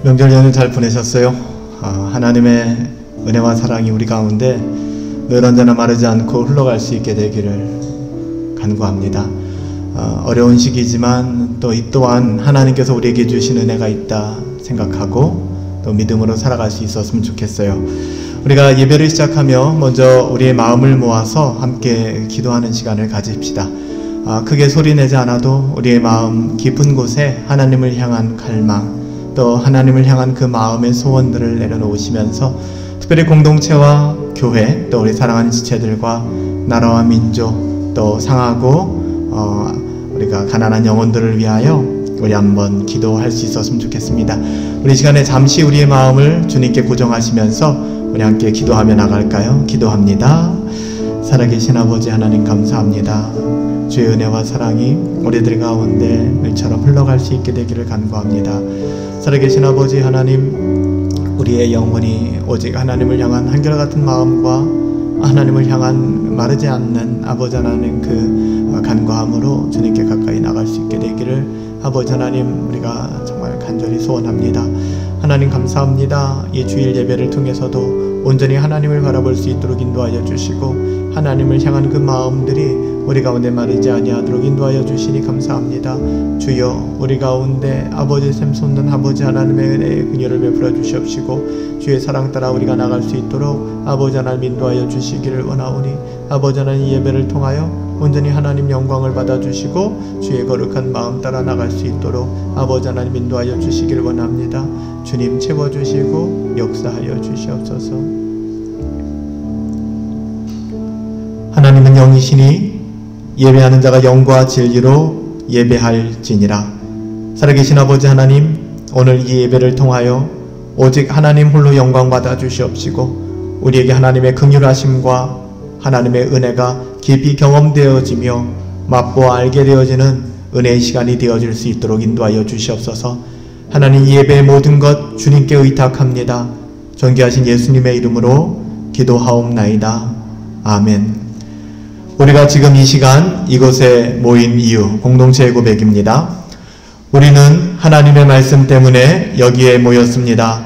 명절 연휴 잘 보내셨어요? 하나님의 은혜와 사랑이 우리 가운데 늘 언제나 마르지 않고 흘러갈 수 있게 되기를 간구합니다. 어려운 시기지만 또 이 또한 하나님께서 우리에게 주신 은혜가 있다 생각하고 또 믿음으로 살아갈 수 있었으면 좋겠어요. 우리가 예배를 시작하며 먼저 우리의 마음을 모아서 함께 기도하는 시간을 가집시다. 크게 소리내지 않아도 우리의 마음 깊은 곳에 하나님을 향한 갈망, 또 하나님을 향한 그 마음의 소원들을 내려놓으시면서 특별히 공동체와 교회, 또 우리 사랑하는 지체들과 나라와 민족, 또 상하고 우리가 가난한 영혼들을 위하여 우리 한번 기도할 수 있었으면 좋겠습니다. 우리 시간에 잠시 우리의 마음을 주님께 고정하시면서 우리 함께 기도하며 나갈까요? 기도합니다. 살아계신 아버지 하나님 감사합니다. 주의 은혜와 사랑이 우리들 가운데 물처럼 흘러갈 수 있게 되기를 간구합니다. 살아계신 아버지 하나님, 우리의 영혼이 오직 하나님을 향한 한결같은 마음과 하나님을 향한 마르지 않는 아버지 하나님 그 간구함으로 주님께 가까이 나갈 수 있게 되기를 아버지 하나님 우리가 정말 간절히 소원합니다. 하나님 감사합니다. 이 주일 예배를 통해서도 온전히 하나님을 바라볼 수 있도록 인도하여 주시고 하나님을 향한 그 마음들이 우리 가운데 마르지 아니하도록 인도하여 주시니 감사합니다. 주여 우리 가운데 아버지 샘솟는 아버지 하나님의 은혜의 그녀를 베풀어 주시옵시고 주의 사랑 따라 우리가 나갈 수 있도록 아버지 하나님 인도하여 주시기를 원하오니 아버지 하나님 예배를 통하여 온전히 하나님 영광을 받아주시고 주의 거룩한 마음 따라 나갈 수 있도록 아버지 하나님 인도하여 주시기를 원합니다. 주님 채워주시고 역사하여 주시옵소서. 하나님은 영이시니 예배하는 자가 영과 진리로 예배할지니라. 살아계신 아버지 하나님, 오늘 이 예배를 통하여 오직 하나님 홀로 영광 받아 주시옵시고 우리에게 하나님의 긍휼하심과 하나님의 은혜가 깊이 경험되어지며 맛보아 알게 되어지는 은혜의 시간이 되어질 수 있도록 인도하여 주시옵소서. 하나님 이 예배의 모든 것 주님께 의탁합니다. 존귀하신 예수님의 이름으로 기도하옵나이다. 아멘. 우리가 지금 이 시간 이곳에 모인 이유, 공동체의 고백입니다. 우리는 하나님의 말씀 때문에 여기에 모였습니다.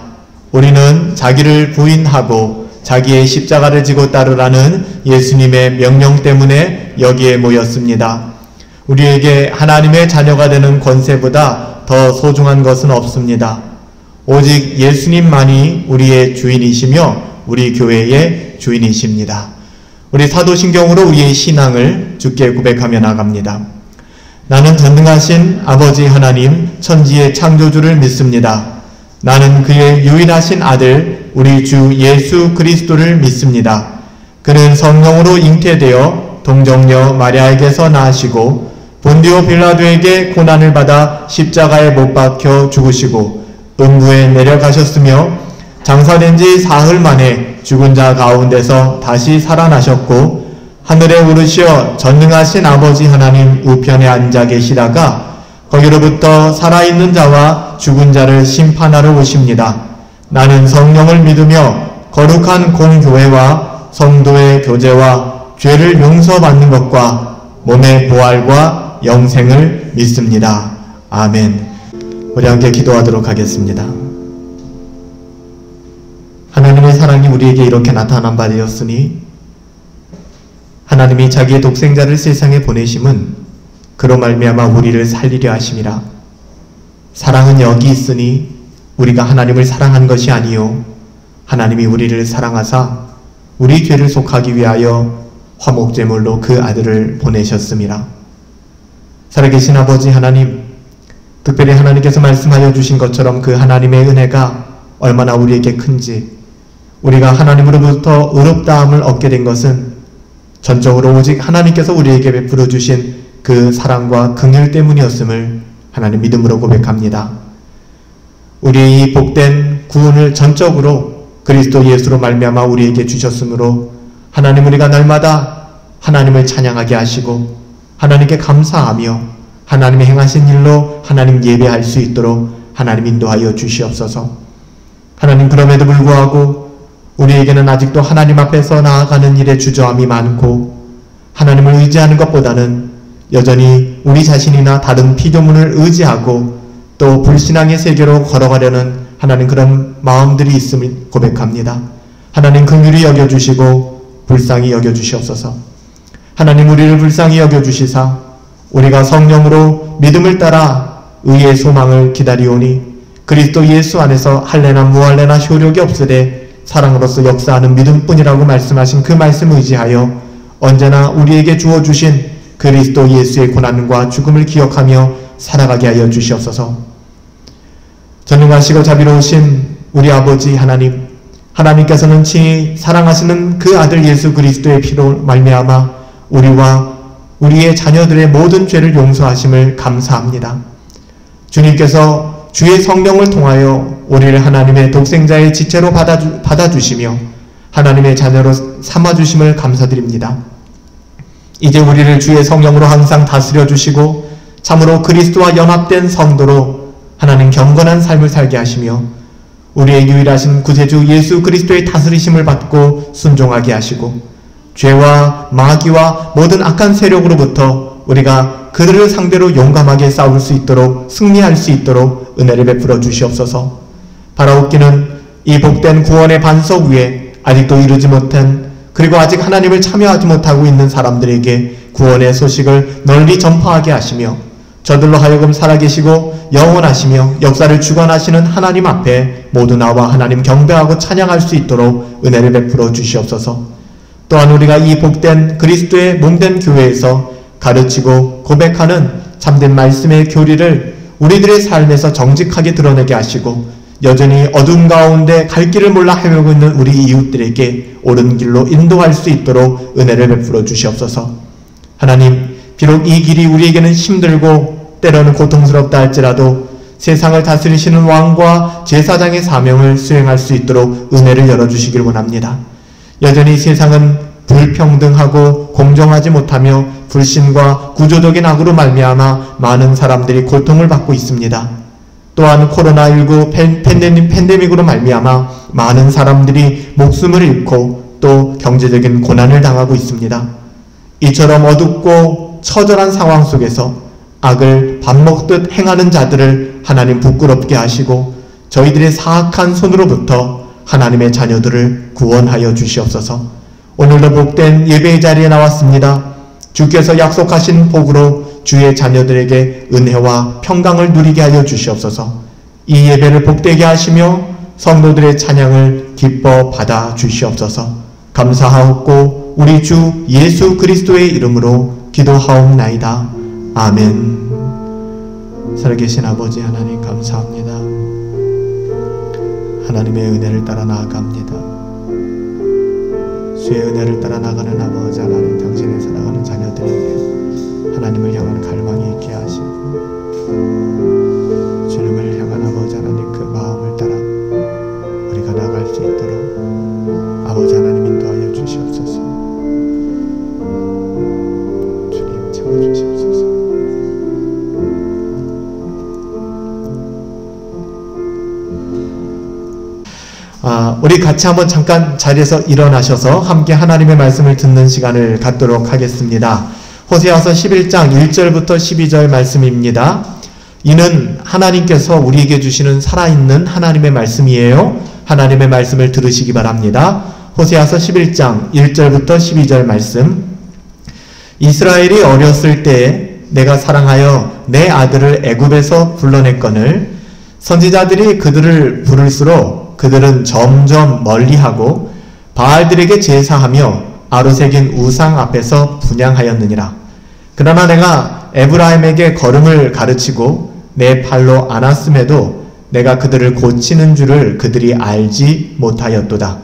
우리는 자기를 부인하고 자기의 십자가를 지고 따르라는 예수님의 명령 때문에 여기에 모였습니다. 우리에게 하나님의 자녀가 되는 권세보다 더 소중한 것은 없습니다. 오직 예수님만이 우리의 주인이시며 우리 교회의 주인이십니다. 우리 사도신경으로 우리의 신앙을 주께 고백하며 나갑니다. 나는 전능하신 아버지 하나님 천지의 창조주를 믿습니다. 나는 그의 유일하신 아들 우리 주 예수 그리스도를 믿습니다. 그는 성령으로 잉태되어 동정녀 마리아에게서 나시고 본디오 빌라도에게 고난을 받아 십자가에 못 박혀 죽으시고 음부에 내려가셨으며 장사된 지 사흘 만에 죽은 자 가운데서 다시 살아나셨고 하늘에 오르시어 전능하신 아버지 하나님 우편에 앉아 계시다가 거기로부터 살아있는 자와 죽은 자를 심판하러 오십니다. 나는 성령을 믿으며 거룩한 공교회와 성도의 교제와 죄를 용서받는 것과 몸의 부활과 영생을 믿습니다. 아멘. 우리 함께 기도하도록 하겠습니다. 하나님의 사랑이 우리에게 이렇게 나타난 바 되었으니 하나님이 자기의 독생자를 세상에 보내심은 그로 말미암아 우리를 살리려 하심이라. 사랑은 여기 있으니 우리가 하나님을 사랑한 것이 아니요 하나님이 우리를 사랑하사 우리 죄를 속하기 위하여 화목제물로 그 아들을 보내셨음이라. 살아계신 아버지 하나님, 특별히 하나님께서 말씀하여 주신 것처럼 그 하나님의 은혜가 얼마나 우리에게 큰지, 우리가 하나님으로부터 의롭다함을 얻게 된 것은 전적으로 오직 하나님께서 우리에게 베풀어 주신 그 사랑과 긍휼 때문이었음을 하나님 믿음으로 고백합니다. 우리의 이 복된 구원을 전적으로 그리스도 예수로 말미암아 우리에게 주셨으므로 하나님 우리가 날마다 하나님을 찬양하게 하시고 하나님께 감사하며 하나님의 행하신 일로 하나님 예배할 수 있도록 하나님 인도하여 주시옵소서. 하나님 그럼에도 불구하고 우리에게는 아직도 하나님 앞에서 나아가는 일에 주저함이 많고 하나님을 의지하는 것보다는 여전히 우리 자신이나 다른 피조물을 의지하고 또 불신앙의 세계로 걸어가려는 하나님 그런 마음들이 있음을 고백합니다. 하나님 긍휼히 여겨주시고 불쌍히 여겨주시옵소서. 하나님 우리를 불쌍히 여겨주시사 우리가 성령으로 믿음을 따라 의의 소망을 기다리오니 그리스도 예수 안에서 할례나 무할례나 효력이 없으되 사랑으로서 역사하는 믿음뿐이라고 말씀하신 그 말씀을 의지하여 언제나 우리에게 주어주신 그리스도 예수의 고난과 죽음을 기억하며 살아가게 하여 주시옵소서. 전능하시고 자비로우신 우리 아버지 하나님, 하나님께서는 친히 사랑하시는 그 아들 예수 그리스도의 피로 말미암아 우리와 우리의 자녀들의 모든 죄를 용서하심을 감사합니다. 주님께서 주의 성령을 통하여 우리를 하나님의 독생자의 지체로 받아주시며 하나님의 자녀로 삼아주심을 감사드립니다. 이제 우리를 주의 성령으로 항상 다스려 주시고 참으로 그리스도와 연합된 성도로 하나님 경건한 삶을 살게 하시며 우리의 유일하신 구세주 예수 그리스도의 다스리심을 받고 순종하게 하시고 죄와 마귀와 모든 악한 세력으로부터 우리가 그들을 상대로 용감하게 싸울 수 있도록 승리할 수 있도록 은혜를 베풀어 주시옵소서. 바라옵기는 이 복된 구원의 반석 위에 아직도 이루지 못한 그리고 아직 하나님을 참여하지 못하고 있는 사람들에게 구원의 소식을 널리 전파하게 하시며 저들로 하여금 살아계시고 영원하시며 역사를 주관하시는 하나님 앞에 모두 나와 하나님 경배하고 찬양할 수 있도록 은혜를 베풀어 주시옵소서. 또한 우리가 이 복된 그리스도의 몸된 교회에서 가르치고 고백하는 참된 말씀의 교리를 우리들의 삶에서 정직하게 드러내게 하시고 여전히 어둠 가운데 갈 길을 몰라 헤매고 있는 우리 이웃들에게 옳은 길로 인도할 수 있도록 은혜를 베풀어 주시옵소서. 하나님, 비록 이 길이 우리에게는 힘들고 때로는 고통스럽다 할지라도 세상을 다스리시는 왕과 제사장의 사명을 수행할 수 있도록 은혜를 열어주시길 원합니다. 여전히 세상은 불평등하고 공정하지 못하며 불신과 구조적인 악으로 말미암아 많은 사람들이 고통을 받고 있습니다. 또한 코로나19 팬데믹으로 말미암아 많은 사람들이 목숨을 잃고 또 경제적인 고난을 당하고 있습니다. 이처럼 어둡고 처절한 상황 속에서 악을 밥 먹듯 행하는 자들을 하나님 부끄럽게 하시고 저희들의 사악한 손으로부터 하나님의 자녀들을 구원하여 주시옵소서. 오늘도 복된 예배의 자리에 나왔습니다. 주께서 약속하신 복으로 주의 자녀들에게 은혜와 평강을 누리게 하여 주시옵소서. 이 예배를 복되게 하시며 성도들의 찬양을 기뻐 받아 주시옵소서. 감사하옵고 우리 주 예수 그리스도의 이름으로 기도하옵나이다. 아멘. 살아계신 아버지 하나님 감사합니다. 하나님의 은혜를 따라 나아갑니다. 주의 은혜를 따라 나가는 아버지 하나님, 당신의 사랑하는 자녀들에게 하나님을 향한 갈망이 있게 하시고 주님을 향한 아버지 하나님 그 마음을 따라 우리가 나아갈 수 있도록 아버지 하나님 인도하여 주시옵소서. 주님 참아주시옵소서. 우리 같이 한번 잠깐 자리에서 일어나셔서 함께 하나님의 말씀을 듣는 시간을 갖도록 하겠습니다. 호세아서 11장 1절부터 12절 말씀입니다. 이는 하나님께서 우리에게 주시는 살아있는 하나님의 말씀이에요. 하나님의 말씀을 들으시기 바랍니다. 호세아서 11장 1절부터 12절 말씀. 이스라엘이 어렸을 때에 내가 사랑하여 내 아들을 애굽에서 불러냈거늘 선지자들이 그들을 부를수록 그들은 점점 멀리하고 바알들에게 제사하며 아로새긴 우상 앞에서 분향하였느니라. 그러나 내가 에브라임에게 걸음을 가르치고 내 팔로 안았음에도 내가 그들을 고치는 줄을 그들이 알지 못하였도다.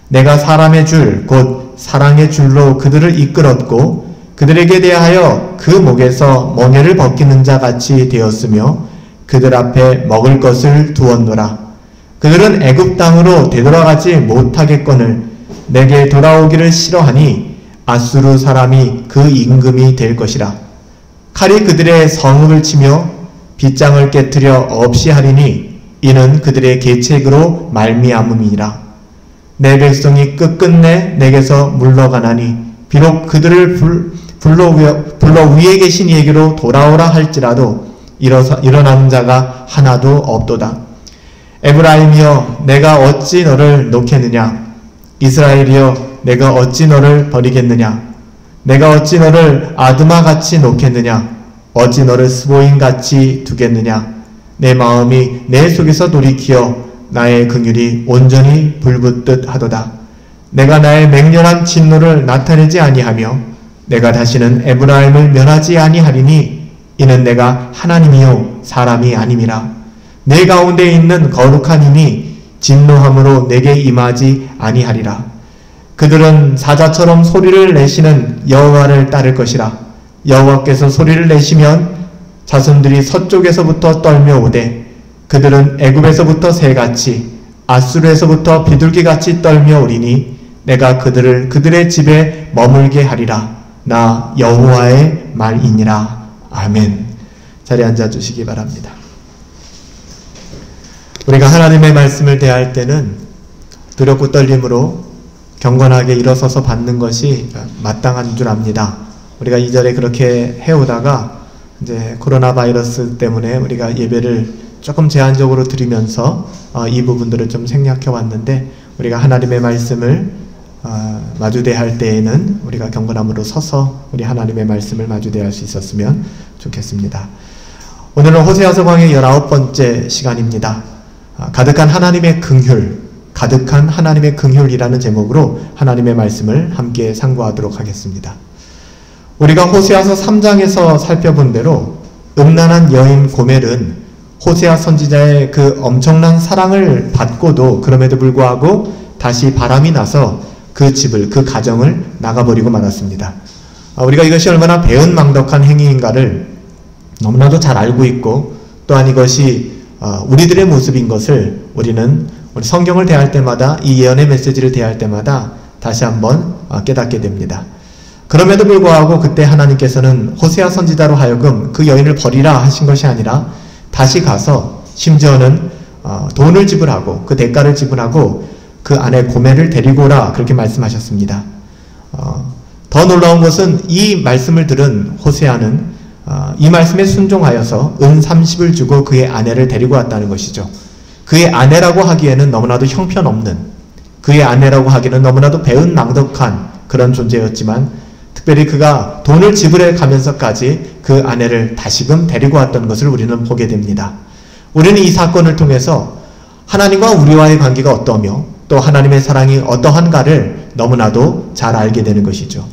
내가 사람의 줄 곧 사랑의 줄로 그들을 이끌었고 그들에게 대하여 그 목에서 멍에를 벗기는 자 같이 되었으며 그들 앞에 먹을 것을 두었노라. 그들은 애굽 땅으로 되돌아가지 못하겠거늘 내게 돌아오기를 싫어하니 아수르 사람이 그 임금이 될 것이라. 칼이 그들의 성읍을 치며 빗장을 깨뜨려 없이 하리니 이는 그들의 계책으로 말미암음이라. 내 백성이 끝끝내 내게서 물러가나니 비록 그들을 불러 위에 계신 이에게로 돌아오라 할지라도 일어나는 자가 하나도 없도다. 에브라임이여 내가 어찌 너를 놓겠느냐. 이스라엘이여 내가 어찌 너를 버리겠느냐. 내가 어찌 너를 아드마같이 놓겠느냐. 어찌 너를 스보임같이 두겠느냐. 내 마음이 내 속에서 돌이키어 나의 긍휼이 온전히 불붙듯 하도다. 내가 나의 맹렬한 진노를 나타내지 아니하며 내가 다시는 에브라임을 멸하지 아니하리니 이는 내가 하나님이요 사람이 아님이라. 내 가운데 있는 거룩한 이니 진노함으로 내게 임하지 아니하리라. 그들은 사자처럼 소리를 내시는 여호와를 따를 것이라. 여호와께서 소리를 내시면 자손들이 서쪽에서부터 떨며 오되 그들은 애굽에서부터 새같이 아수르에서부터 비둘기같이 떨며 오리니 내가 그들을 그들의 집에 머물게 하리라. 나 여호와의 말이니라. 아멘. 자리에 앉아주시기 바랍니다. 우리가 하나님의 말씀을 대할 때는 두렵고 떨림으로 경건하게 일어서서 받는 것이 마땅한 줄 압니다. 우리가 이전에 그렇게 해오다가 이제 코로나 바이러스 때문에 우리가 예배를 조금 제한적으로 드리면서 이 부분들을 좀 생략해 왔는데, 우리가 하나님의 말씀을 마주대할 때에는 우리가 경건함으로 서서 우리 하나님의 말씀을 마주대할 수 있었으면 좋겠습니다. 오늘은 호세아서 강의 19번째 시간입니다. 가득한 하나님의 긍휼, 가득한 하나님의 긍휼이라는 제목으로 하나님의 말씀을 함께 상고하도록 하겠습니다. 우리가 호세아서 3장에서 살펴본 대로 음란한 여인 고멜은 호세아 선지자의 그 엄청난 사랑을 받고도 그럼에도 불구하고 다시 바람이 나서 그 집을, 그 가정을 나가버리고 말았습니다. 우리가 이것이 얼마나 배은망덕한 행위인가를 너무나도 잘 알고 있고, 또한 이것이 우리들의 모습인 것을 우리는 우리 성경을 대할 때마다, 이 예언의 메시지를 대할 때마다 다시 한번 깨닫게 됩니다. 그럼에도 불구하고 그때 하나님께서는 호세아 선지자로 하여금 그 여인을 버리라 하신 것이 아니라 다시 가서 심지어는 돈을 지불하고 그 대가를 지불하고 그 아내 고멜을 데리고 오라, 그렇게 말씀하셨습니다. 더 놀라운 것은 이 말씀을 들은 호세아는 이 말씀에 순종하여서 은 30을 주고 그의 아내를 데리고 왔다는 것이죠. 그의 아내라고 하기에는 너무나도 형편없는, 그의 아내라고 하기에는 너무나도 배은망덕한 그런 존재였지만, 특별히 그가 돈을 지불해 가면서까지 그 아내를 다시금 데리고 왔던 것을 우리는 보게 됩니다. 우리는 이 사건을 통해서 하나님과 우리와의 관계가 어떠며 또 하나님의 사랑이 어떠한가를 너무나도 잘 알게 되는 것이죠.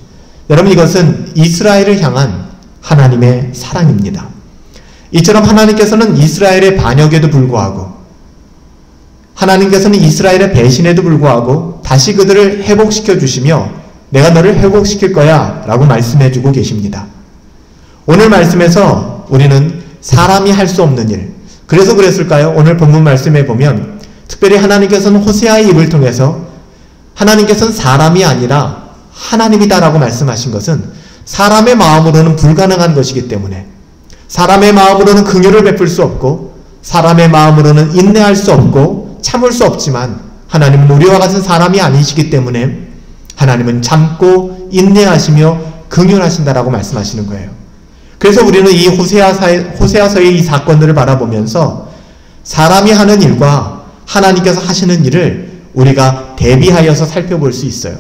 여러분, 이것은 이스라엘을 향한 하나님의 사랑입니다. 이처럼 하나님께서는 이스라엘의 반역에도 불구하고, 하나님께서는 이스라엘의 배신에도 불구하고 다시 그들을 회복시켜 주시며 내가 너를 회복시킬 거야 라고 말씀해 주고 계십니다. 오늘 말씀에서 우리는 사람이 할 수 없는 일, 그래서 그랬을까요? 오늘 본문 말씀에 보면 특별히 하나님께서는 호세아의 입을 통해서 하나님께서는 사람이 아니라 하나님이다라고 말씀하신 것은 사람의 마음으로는 불가능한 것이기 때문에, 사람의 마음으로는 긍휼을 베풀 수 없고 사람의 마음으로는 인내할 수 없고 참을 수 없지만, 하나님은 우리와 같은 사람이 아니시기 때문에 하나님은 참고 인내하시며 긍휼하신다라고 말씀하시는 거예요. 그래서 우리는 이 호세아서의 이 사건들을 바라보면서 사람이 하는 일과 하나님께서 하시는 일을 우리가 대비하여서 살펴볼 수 있어요.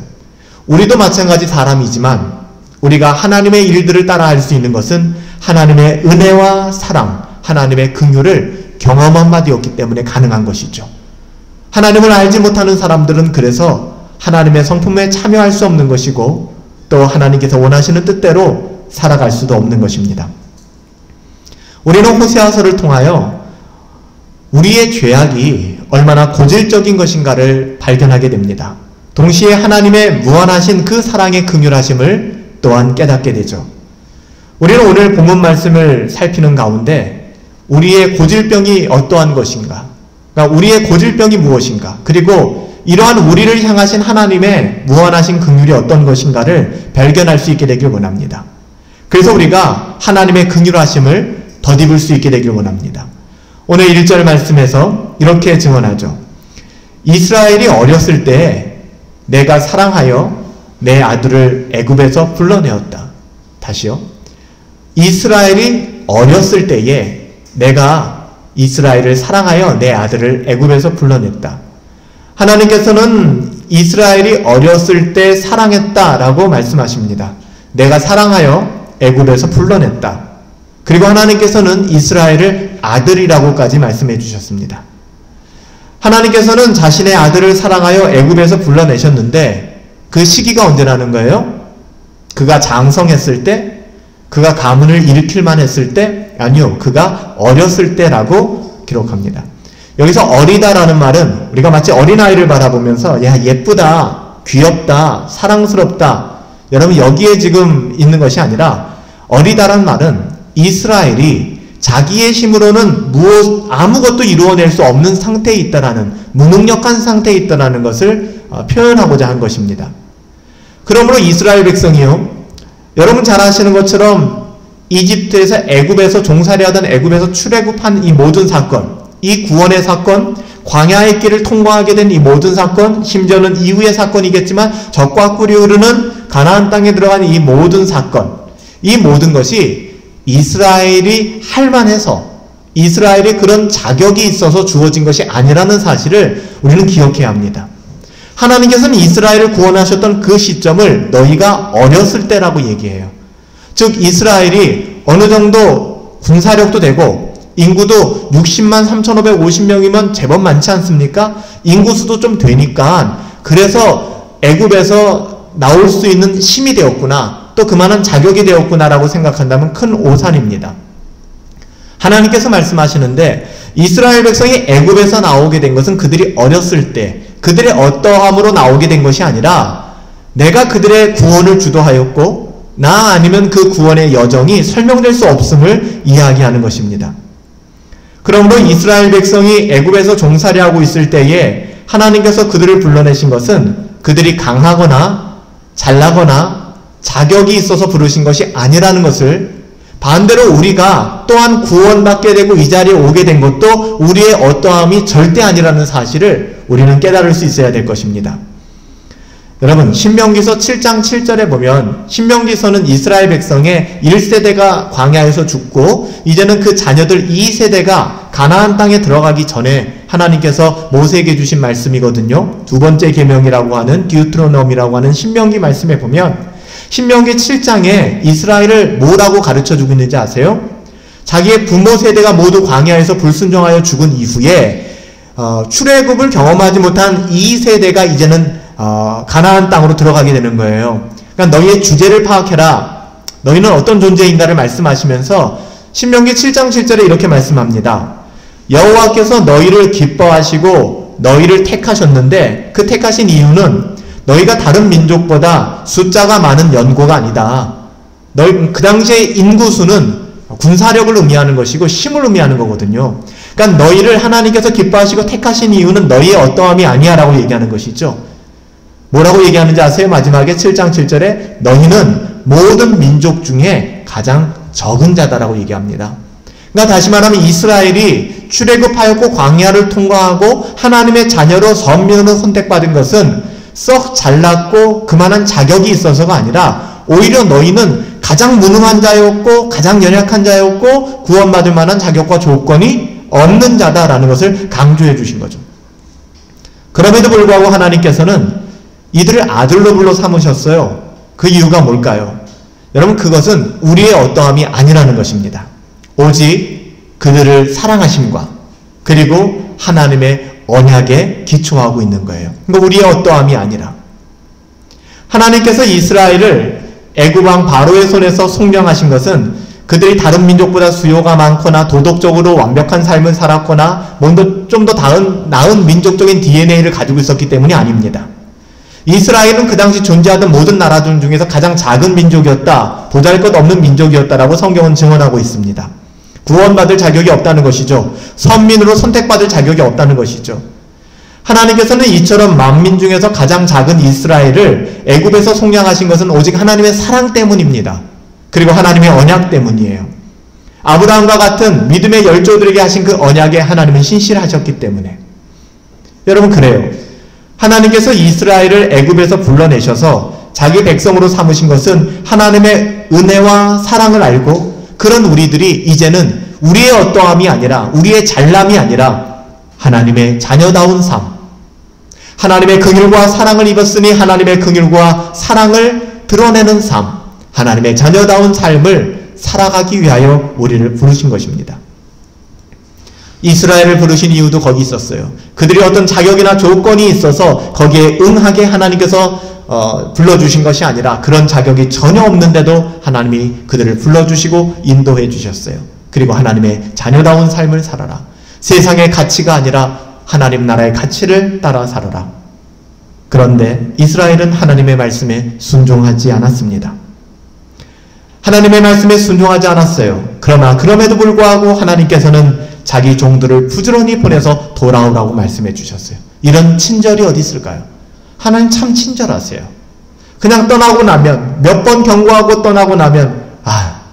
우리도 마찬가지 사람이지만 우리가 하나님의 일들을 따라 할 수 있는 것은 하나님의 은혜와 사랑, 하나님의 긍휼을 경험한 바되었기 때문에 가능한 것이죠. 하나님을 알지 못하는 사람들은 그래서 하나님의 성품에 참여할 수 없는 것이고 또 하나님께서 원하시는 뜻대로 살아갈 수도 없는 것입니다. 우리는 호세아서를 통하여 우리의 죄악이 얼마나 고질적인 것인가를 발견하게 됩니다. 동시에 하나님의 무한하신 그 사랑의 긍휼하심을 또한 깨닫게 되죠. 우리는 오늘 본문 말씀을 살피는 가운데 우리의 고질병이 어떠한 것인가, 그러니까 우리의 고질병이 무엇인가, 그리고 이러한 우리를 향하신 하나님의 무한하신 긍휼이 어떤 것인가를 발견할 수 있게 되길 원합니다. 그래서 우리가 하나님의 긍휼하심을 덧입을 수 있게 되길 원합니다. 오늘 1절 말씀에서 이렇게 증언하죠. 이스라엘이 어렸을 때에 내가 사랑하여 내 아들을 애굽에서 불러내었다. 다시요. 이스라엘이 어렸을 때에 내가 이스라엘을 사랑하여 내 아들을 애굽에서 불러냈다. 하나님께서는 이스라엘이 어렸을 때 사랑했다라고 말씀하십니다. 내가 사랑하여 애굽에서 불러냈다. 그리고 하나님께서는 이스라엘을 아들이라고까지 말씀해 주셨습니다. 하나님께서는 자신의 아들을 사랑하여 애굽에서 불러내셨는데 그 시기가 언제라는 거예요? 그가 장성했을 때? 그가 가문을 일으킬만 했을 때? 아니요. 그가 어렸을 때라고 기록합니다. 여기서 어리다라는 말은 우리가 마치 어린아이를 바라보면서 야 예쁘다, 귀엽다, 사랑스럽다. 여러분 여기에 지금 있는 것이 아니라 어리다란 말은 이스라엘이 자기의 힘으로는 아무것도 이루어낼 수 없는 상태에 있다라는 무능력한 상태에 있다라는 것을 표현하고자 한 것입니다. 그러므로 이스라엘 백성이요. 여러분 잘 아시는 것처럼 이집트에서 애굽에서 종살이 하던 애굽에서 출애굽한 이 모든 사건, 이 구원의 사건, 광야의 길을 통과하게 된 이 모든 사건, 심지어는 이후의 사건이겠지만 적과 꿀이 흐르는 가나안 땅에 들어간 이 모든 사건, 이 모든 것이 이스라엘이 할만해서 이스라엘이 그런 자격이 있어서 주어진 것이 아니라는 사실을 우리는 기억해야 합니다. 하나님께서는 이스라엘을 구원하셨던 그 시점을 너희가 어렸을 때라고 얘기해요. 즉 이스라엘이 어느 정도 군사력도 되고 인구도 60만 3,550명이면 제법 많지 않습니까? 인구수도 좀 되니까 그래서 애굽에서 나올 수 있는 힘이 되었구나, 또 그만한 자격이 되었구나라고 생각한다면 큰 오산입니다. 하나님께서 말씀하시는데 이스라엘 백성이 애굽에서 나오게 된 것은 그들이 어렸을 때 그들의 어떠함으로 나오게 된 것이 아니라 내가 그들의 구원을 주도하였고 나 아니면 그 구원의 여정이 설명될 수 없음을 이야기하는 것입니다. 그러므로 이스라엘 백성이 애굽에서 종살이하고 있을 때에 하나님께서 그들을 불러내신 것은 그들이 강하거나 잘나거나 자격이 있어서 부르신 것이 아니라는 것을, 반대로 우리가 또한 구원받게 되고 이 자리에 오게 된 것도 우리의 어떠함이 절대 아니라는 사실을 우리는 깨달을 수 있어야 될 것입니다. 여러분 신명기서 7장 7절에 보면 신명기서는 이스라엘 백성의 1세대가 광야에서 죽고 이제는 그 자녀들 2세대가 가나안 땅에 들어가기 전에 하나님께서 모세에게 주신 말씀이거든요. 두 번째 계명이라고 하는 디우트로놈이라고 하는 신명기 말씀에 보면 신명기 7장에 이스라엘을 뭐라고 가르쳐주고 있는지 아세요? 자기의 부모 세대가 모두 광야에서 불순종하여 죽은 이후에 출애굽을 경험하지 못한 2세대가 이제는 가나안 땅으로 들어가게 되는 거예요. 그러니까 너희의 주제를 파악해라. 너희는 어떤 존재인가를 말씀하시면서 신명기 7장 7절에 이렇게 말씀합니다. 여호와께서 너희를 기뻐하시고 너희를 택하셨는데 그 택하신 이유는 너희가 다른 민족보다 숫자가 많은 연고가 아니다. 그 당시의 인구수는 군사력을 의미하는 것이고 힘을 의미하는 거거든요. 그러니까 너희를 하나님께서 기뻐하시고 택하신 이유는 너희의 어떠함이 아니야 라고 얘기하는 것이죠. 뭐라고 얘기하는지 아세요? 마지막에 7장 7절에 너희는 모든 민족 중에 가장 적은 자다라고 얘기합니다. 그러니까 다시 말하면 이스라엘이 출애굽하였고 광야를 통과하고 하나님의 자녀로 선민으로 선택받은 것은 썩 잘났고 그만한 자격이 있어서가 아니라 오히려 너희는 가장 무능한 자였고 가장 연약한 자였고 구원받을 만한 자격과 조건이 없는 자다라는 것을 강조해 주신 거죠. 그럼에도 불구하고 하나님께서는 이들을 아들로 불러 삼으셨어요. 그 이유가 뭘까요? 여러분 그것은 우리의 어떠함이 아니라는 것입니다. 오직 그들을 사랑하심과 그리고 하나님의 언약에 기초하고 있는 거예요. 그러니까 우리의 어떠함이 아니라 하나님께서 이스라엘을 애굽 왕 바로의 손에서 속량하신 것은 그들이 다른 민족보다 수요가 많거나 도덕적으로 완벽한 삶을 살았거나 좀 더 나은 민족적인 DNA를 가지고 있었기 때문이 아닙니다. 이스라엘은 그 당시 존재하던 모든 나라들 중에서 가장 작은 민족이었다, 보잘것없는 민족이었다라고 성경은 증언하고 있습니다. 구원받을 자격이 없다는 것이죠. 선민으로 선택받을 자격이 없다는 것이죠. 하나님께서는 이처럼 만민 중에서 가장 작은 이스라엘을 애굽에서 속량하신 것은 오직 하나님의 사랑 때문입니다. 그리고 하나님의 언약 때문이에요. 아브라함과 같은 믿음의 열조들에게 하신 그 언약에 하나님은 신실하셨기 때문에. 여러분 그래요. 하나님께서 이스라엘을 애굽에서 불러내셔서 자기 백성으로 삼으신 것은 하나님의 은혜와 사랑을 알고 그런 우리들이 이제는 우리의 어떠함이 아니라, 우리의 잘남이 아니라 하나님의 자녀다운 삶, 하나님의 긍휼과 사랑을 입었으니 하나님의 긍휼과 사랑을 드러내는 삶, 하나님의 자녀다운 삶을 살아가기 위하여 우리를 부르신 것입니다. 이스라엘을 부르신 이유도 거기 있었어요. 그들이 어떤 자격이나 조건이 있어서 거기에 응하게 하나님께서 불러주신 것이 아니라 그런 자격이 전혀 없는데도 하나님이 그들을 불러주시고 인도해 주셨어요. 그리고 하나님의 자녀다운 삶을 살아라. 세상의 가치가 아니라 하나님 나라의 가치를 따라 살아라. 그런데 이스라엘은 하나님의 말씀에 순종하지 않았습니다. 하나님의 말씀에 순종하지 않았어요. 그러나 그럼에도 불구하고 하나님께서는 자기 종들을 부지런히 보내서 돌아오라고 말씀해 주셨어요. 이런 친절이 어디 있을까요? 하나님 참 친절하세요. 그냥 떠나고 나면, 몇 번 경고하고 떠나고 나면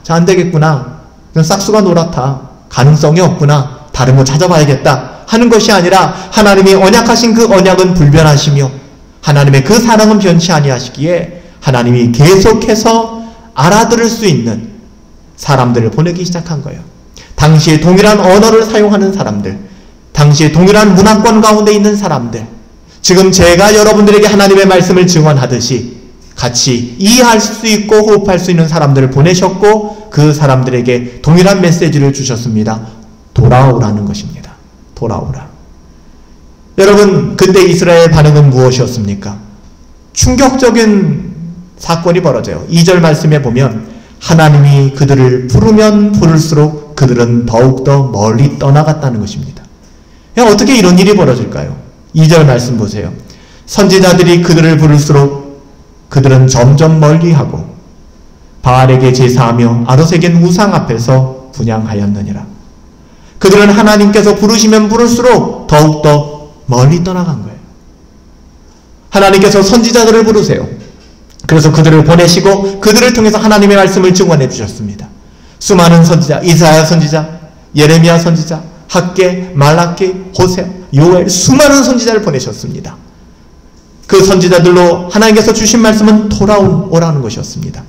자, 안 되겠구나. 싹수가 노랗다. 가능성이 없구나. 다른 거 찾아봐야겠다 하는 것이 아니라 하나님이 언약하신 그 언약은 불변하시며 하나님의 그 사랑은 변치 아니하시기에 하나님이 계속해서 알아들을 수 있는 사람들을 보내기 시작한 거예요. 당시에 동일한 언어를 사용하는 사람들, 당시에 동일한 문화권 가운데 있는 사람들, 지금 제가 여러분들에게 하나님의 말씀을 증언하듯이 같이 이해할 수 있고 호흡할 수 있는 사람들을 보내셨고 그 사람들에게 동일한 메시지를 주셨습니다. 돌아오라는 것입니다. 돌아오라. 여러분, 그때 이스라엘 반응은 무엇이었습니까? 충격적인 사건이 벌어져요. 2절 말씀에 보면 하나님이 그들을 부르면 부를수록 그들은 더욱더 멀리 떠나갔다는 것입니다. 어떻게 이런 일이 벌어질까요? 2절 말씀 보세요. 선지자들이 그들을 부를수록 그들은 점점 멀리하고 바알에게 제사하며 아롯에겐 우상 앞에서 분향하였느니라. 그들은 하나님께서 부르시면 부를수록 더욱더 멀리 떠나간 거예요. 하나님께서 선지자들을 부르세요. 그래서 그들을 보내시고 그들을 통해서 하나님의 말씀을 증언해 주셨습니다. 수많은 선지자, 이사야 선지자, 예레미야 선지자, 학개, 말라기, 호세, 요엘, 수많은 선지자를 보내셨습니다. 그 선지자들로 하나님께서 주신 말씀은 돌아오라는 것이었습니다.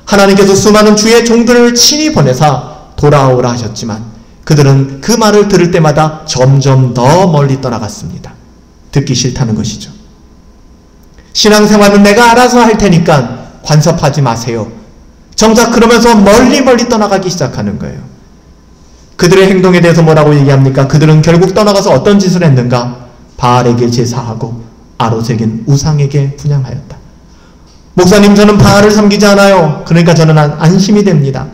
하나님께서 수많은 주의 종들을 친히 보내사 돌아오라 하셨지만 그들은 그 말을 들을 때마다 점점 더 멀리 떠나갔습니다. 듣기 싫다는 것이죠. 신앙생활은 내가 알아서 할 테니까 간섭하지 마세요. 정작 그러면서 멀리 떠나가기 시작하는 거예요. 그들의 행동에 대해서 뭐라고 얘기합니까? 그들은 결국 떠나가서 어떤 짓을 했는가? 바알에게 제사하고 아롯에겐 우상에게 분향하였다. 목사님, 저는 바알을 섬기지 않아요. 그러니까 저는 안심이 됩니다.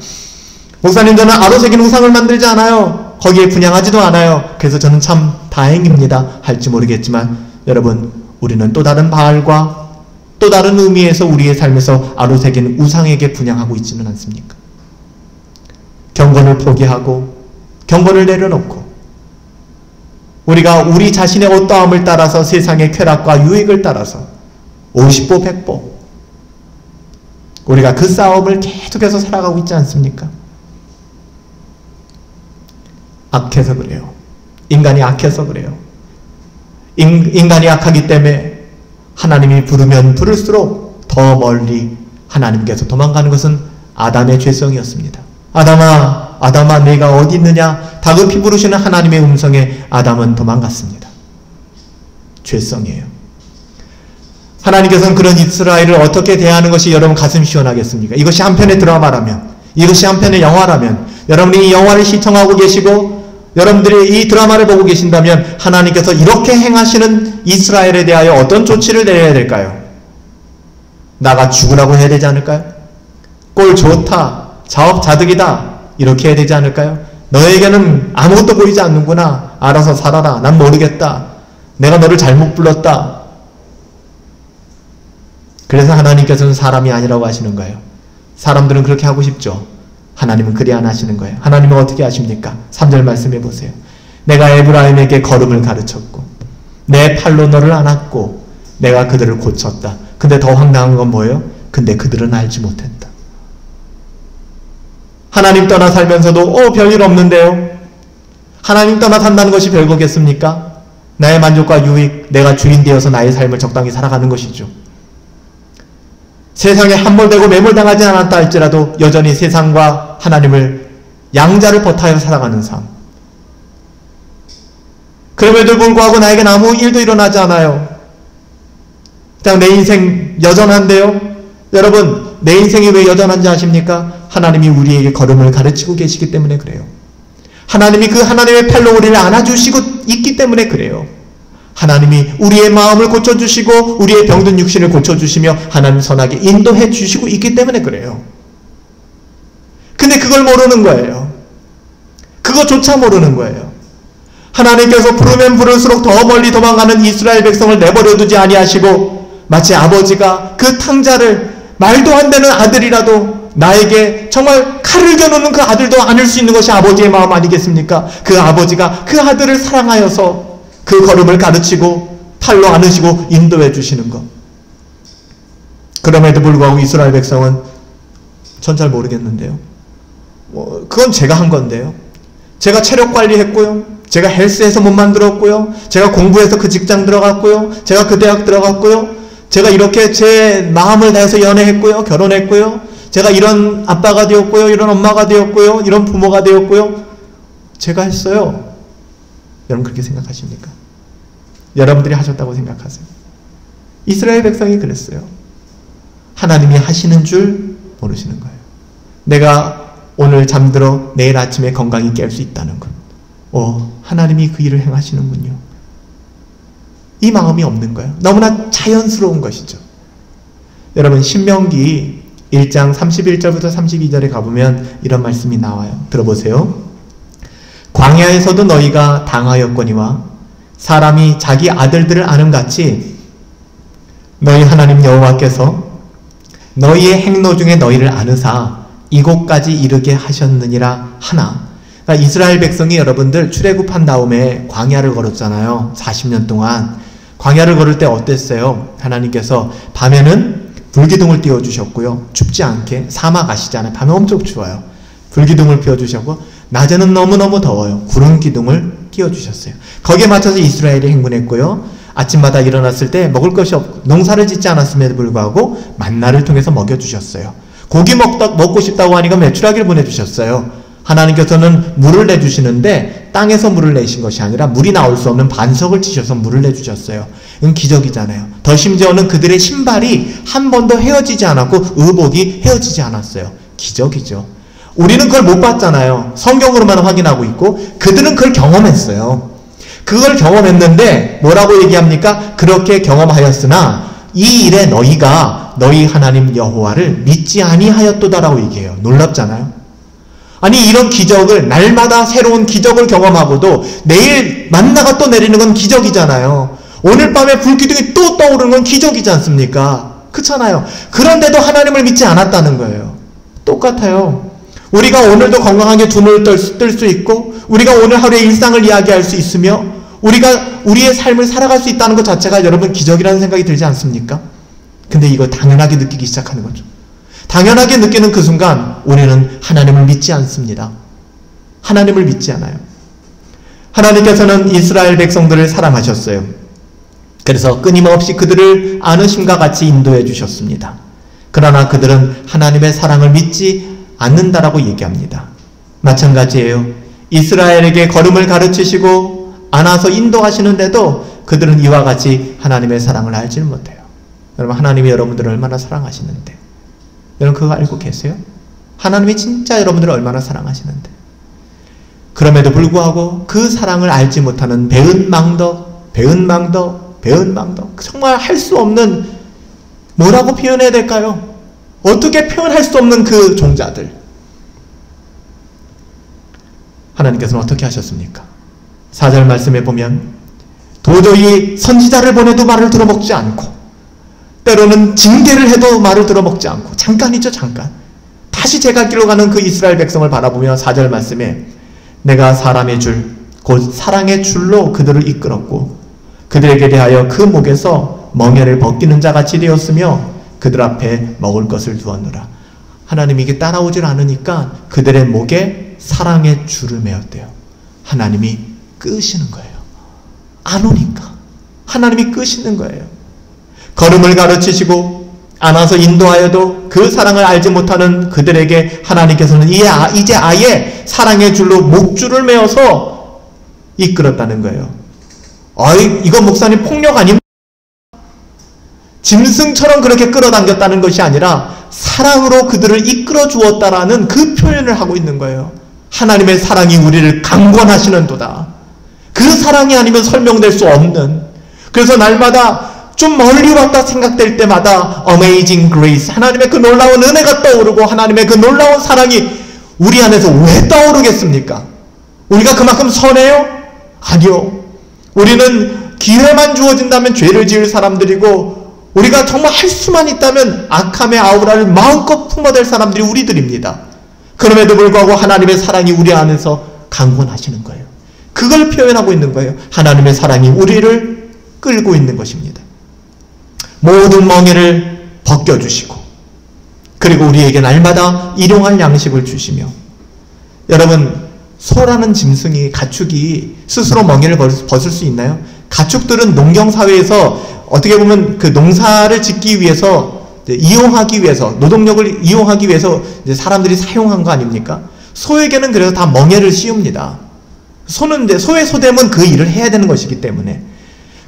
목사님, 저는 아롯에겐 우상을 만들지 않아요. 거기에 분향하지도 않아요. 그래서 저는 참 다행입니다. 할지 모르겠지만 여러분, 우리는 또 다른 바알과 또 다른 의미에서 우리의 삶에서 아롯에겐 우상에게 분향하고 있지는 않습니까? 경건을 포기하고 경건을 내려놓고 우리가 우리 자신의 어떠함을 따라서 세상의 쾌락과 유익을 따라서 50보 100보 우리가 그 싸움을 계속해서 살아가고 있지 않습니까? 악해서 그래요. 인간이 악해서 그래요. 인간이 악하기 때문에 하나님이 부르면 부를수록 더 멀리 하나님께서 도망가는 것은 아담의 죄성이었습니다. 아담아 내가 어디 있느냐 다급히 부르시는 하나님의 음성에 아담은 도망갔습니다. 죄성이에요. 하나님께서는 그런 이스라엘을 어떻게 대하는 것이 여러분 가슴 시원하겠습니까? 이것이 한편의 드라마라면, 이것이 한편의 영화라면, 여러분이 이 영화를 시청하고 계시고 여러분들이 이 드라마를 보고 계신다면 하나님께서 이렇게 행하시는 이스라엘에 대하여 어떤 조치를 내려야 될까요? 나가 죽으라고 해야 되지 않을까요? 꼴 좋다, 자업자득이다 이렇게 해야 되지 않을까요? 너에게는 아무것도 보이지 않는구나, 알아서 살아라, 난 모르겠다, 내가 너를 잘못 불렀다. 그래서 하나님께서는 사람이 아니라고 하시는 거예요. 사람들은 그렇게 하고 싶죠. 하나님은 그리 안 하시는 거예요. 하나님은 어떻게 하십니까? 3절 말씀해 보세요. 내가 에브라임에게 걸음을 가르쳤고 내 팔로 너를 안았고 내가 그들을 고쳤다. 근데 더 황당한 건 뭐예요? 근데 그들은 알지 못했다. 하나님 떠나 살면서도 별일 없는데요. 하나님 떠나 산다는 것이 별거겠습니까? 나의 만족과 유익, 내가 주인 되어서 나의 삶을 적당히 살아가는 것이죠. 세상에 함몰되고 매몰당하지 않았다 할지라도 여전히 세상과 하나님을 양자를 버타여 살아가는 삶. 그럼에도 불구하고 나에겐 아무 일도 일어나지 않아요. 그냥 내 인생 여전한데요. 여러분, 내 인생이 왜 여전한지 아십니까? 하나님이 우리에게 걸음을 가르치고 계시기 때문에 그래요. 하나님이 그 하나님의 팔로 우리를 안아주시고 있기 때문에 그래요. 하나님이 우리의 마음을 고쳐주시고 우리의 병든 육신을 고쳐주시며 하나님 선하게 인도해 주시고 있기 때문에 그래요. 근데 그걸 모르는 거예요. 그거조차 모르는 거예요. 하나님께서 부르면 부를수록 더 멀리 도망가는 이스라엘 백성을 내버려 두지 아니하시고 마치 아버지가 그 탕자를 말도 안 되는 아들이라도 나에게 정말 칼을 겨누는 그 아들도 안을 수 있는 것이 아버지의 마음 아니겠습니까? 그 아버지가 그 아들을 사랑하여서 그 걸음을 가르치고 팔로 안으시고 인도해 주시는 것. 그럼에도 불구하고 이스라엘 백성은 전 잘 모르겠는데요. 그건 제가 한 건데요. 제가 체력 관리했고요. 제가 헬스해서 못 만들었고요. 제가 공부해서 그 직장 들어갔고요. 제가 그 대학 들어갔고요. 제가 이렇게 제 마음을 다해서 연애했고요. 결혼했고요. 제가 이런 아빠가 되었고요. 이런 엄마가 되었고요. 이런 부모가 되었고요. 제가 했어요. 여러분 그렇게 생각하십니까? 여러분들이 하셨다고 생각하세요? 이스라엘 백성이 그랬어요. 하나님이 하시는 줄 모르시는 거예요. 내가 오늘 잠들어 내일 아침에 건강히 깰 수 있다는 것. 하나님이 그 일을 행하시는군요. 이 마음이 없는 거예요. 너무나 자연스러운 것이죠. 여러분 신명기 1장 31절부터 32절에 가보면 이런 말씀이 나와요. 들어보세요. 광야에서도 너희가 당하였거니와 사람이 자기 아들들을 아는같이 너희 하나님 여호와께서 너희의 행로 중에 너희를 아느사 이곳까지 이르게 하셨느니라 하나. 그러니까 이스라엘 백성이 여러분들 출애굽한 다음에 광야를 걸었잖아요. 40년 동안. 광야를 걸을 때 어땠어요? 하나님께서 밤에는 불기둥을 띄워주셨고요. 춥지 않게 사막 아시잖아요. 밤에 엄청 추워요. 불기둥을 피워주셨고 낮에는 너무너무 더워요. 구름 기둥을 띄워주셨어요. 거기에 맞춰서 이스라엘이 행군했고요. 아침마다 일어났을 때 먹을 것이 없고 농사를 짓지 않았음에도 불구하고 만나를 통해서 먹여주셨어요. 고기 먹고 싶다고 하니까 메추라기를 보내주셨어요. 하나님께서는 물을 내주시는데 땅에서 물을 내신 것이 아니라 물이 나올 수 없는 반석을 치셔서 물을 내주셨어요. 이건 기적이잖아요. 더 심지어는 그들의 신발이 한 번도 헤어지지 않았고 의복이 헤어지지 않았어요. 기적이죠. 우리는 그걸 못 봤잖아요. 성경으로만 확인하고 있고 그들은 그걸 경험했어요. 그걸 경험했는데 뭐라고 얘기합니까? 그렇게 경험하였으나 이 일에 너희가 너희 하나님 여호와를 믿지 아니하였도다라고 얘기해요. 놀랍잖아요. 아니 이런 기적을 날마다 새로운 기적을 경험하고도 내일 만나가 또 내리는 건 기적이잖아요. 오늘 밤에 불기둥이 또 떠오르는 건 기적이지 않습니까? 그렇잖아요. 그런데도 하나님을 믿지 않았다는 거예요. 똑같아요. 우리가 오늘도 건강하게 두 눈을 뜰 수 있고 우리가 오늘 하루의 일상을 이야기할 수 있으며 우리가 우리의 삶을 살아갈 수 있다는 것 자체가 여러분 기적이라는 생각이 들지 않습니까? 근데 이거 당연하게 느끼기 시작하는 거죠. 당연하게 느끼는 그 순간 우리는 하나님을 믿지 않습니다. 하나님을 믿지 않아요. 하나님께서는 이스라엘 백성들을 사랑하셨어요. 그래서 끊임없이 그들을 안으심과 같이 인도해 주셨습니다. 그러나 그들은 하나님의 사랑을 믿지 않는다라고 얘기합니다. 마찬가지예요. 이스라엘에게 걸음을 가르치시고 안아서 인도하시는데도 그들은 이와 같이 하나님의 사랑을 알지 못해요. 여러분 하나님이 여러분들을 얼마나 사랑하시는데 여러분 그거 알고 계세요? 하나님이 진짜 여러분들을 얼마나 사랑하시는데 그럼에도 불구하고 그 사랑을 알지 못하는 배은망덕 정말 할 수 없는 뭐라고 표현해야 될까요? 어떻게 표현할 수 없는 그 종자들 하나님께서는 어떻게 하셨습니까? 4절 말씀에 보면 도저히 선지자를 보내도 말을 들어먹지 않고 때로는 징계를 해도 말을 들어먹지 않고 잠깐이죠 잠깐 다시 제갈길로 가는 그 이스라엘 백성을 바라보며 4절 말씀에 내가 사람의 줄 곧 사랑의 줄로 그들을 이끌었고 그들에게 대하여 그 목에서 멍에를 벗기는 자같이 되었으며 그들 앞에 먹을 것을 두었노라. 하나님이 이게 따라오질 않으니까 그들의 목에 사랑의 줄을 메었대요. 하나님이 끄시는 거예요. 안 오니까 하나님이 끄시는 거예요. 걸음을 가르치시고 안아서 인도하여도 그 사랑을 알지 못하는 그들에게 하나님께서는 이제 아예 사랑의 줄로 목줄을 메어서 이끌었다는 거예요. 이건 목사님 폭력 아닙니까? 짐승처럼 그렇게 끌어당겼다는 것이 아니라 사랑으로 그들을 이끌어 주었다라는 그 표현을 하고 있는 거예요. 하나님의 사랑이 우리를 강권하시는도다. 그 사랑이 아니면 설명될 수 없는, 그래서 날마다 좀 멀리 왔다 생각될 때마다 Amazing Grace, 하나님의 그 놀라운 은혜가 떠오르고 하나님의 그 놀라운 사랑이 우리 안에서 왜 떠오르겠습니까? 우리가 그만큼 선해요? 아니요. 우리는 기회만 주어진다면 죄를 지을 사람들이고, 우리가 정말 할 수만 있다면 악함의 아우라를 마음껏 품어댈 사람들이 우리들입니다. 그럼에도 불구하고 하나님의 사랑이 우리 안에서 강권하시는 거예요. 그걸 표현하고 있는 거예요. 하나님의 사랑이 우리를 끌고 있는 것입니다. 모든 멍에를 벗겨주시고, 그리고 우리에게 날마다 일용할 양식을 주시며, 여러분, 소라는 짐승이, 가축이 스스로 멍에를 벗을 수 있나요? 가축들은 농경사회에서 어떻게 보면 그 농사를 짓기 위해서, 이용하기 위해서, 노동력을 이용하기 위해서 이제 사람들이 사용한 거 아닙니까? 소에게는 그래서 다 멍에를 씌웁니다. 소는 이제 소의 소됨은 그 일을 해야 되는 것이기 때문에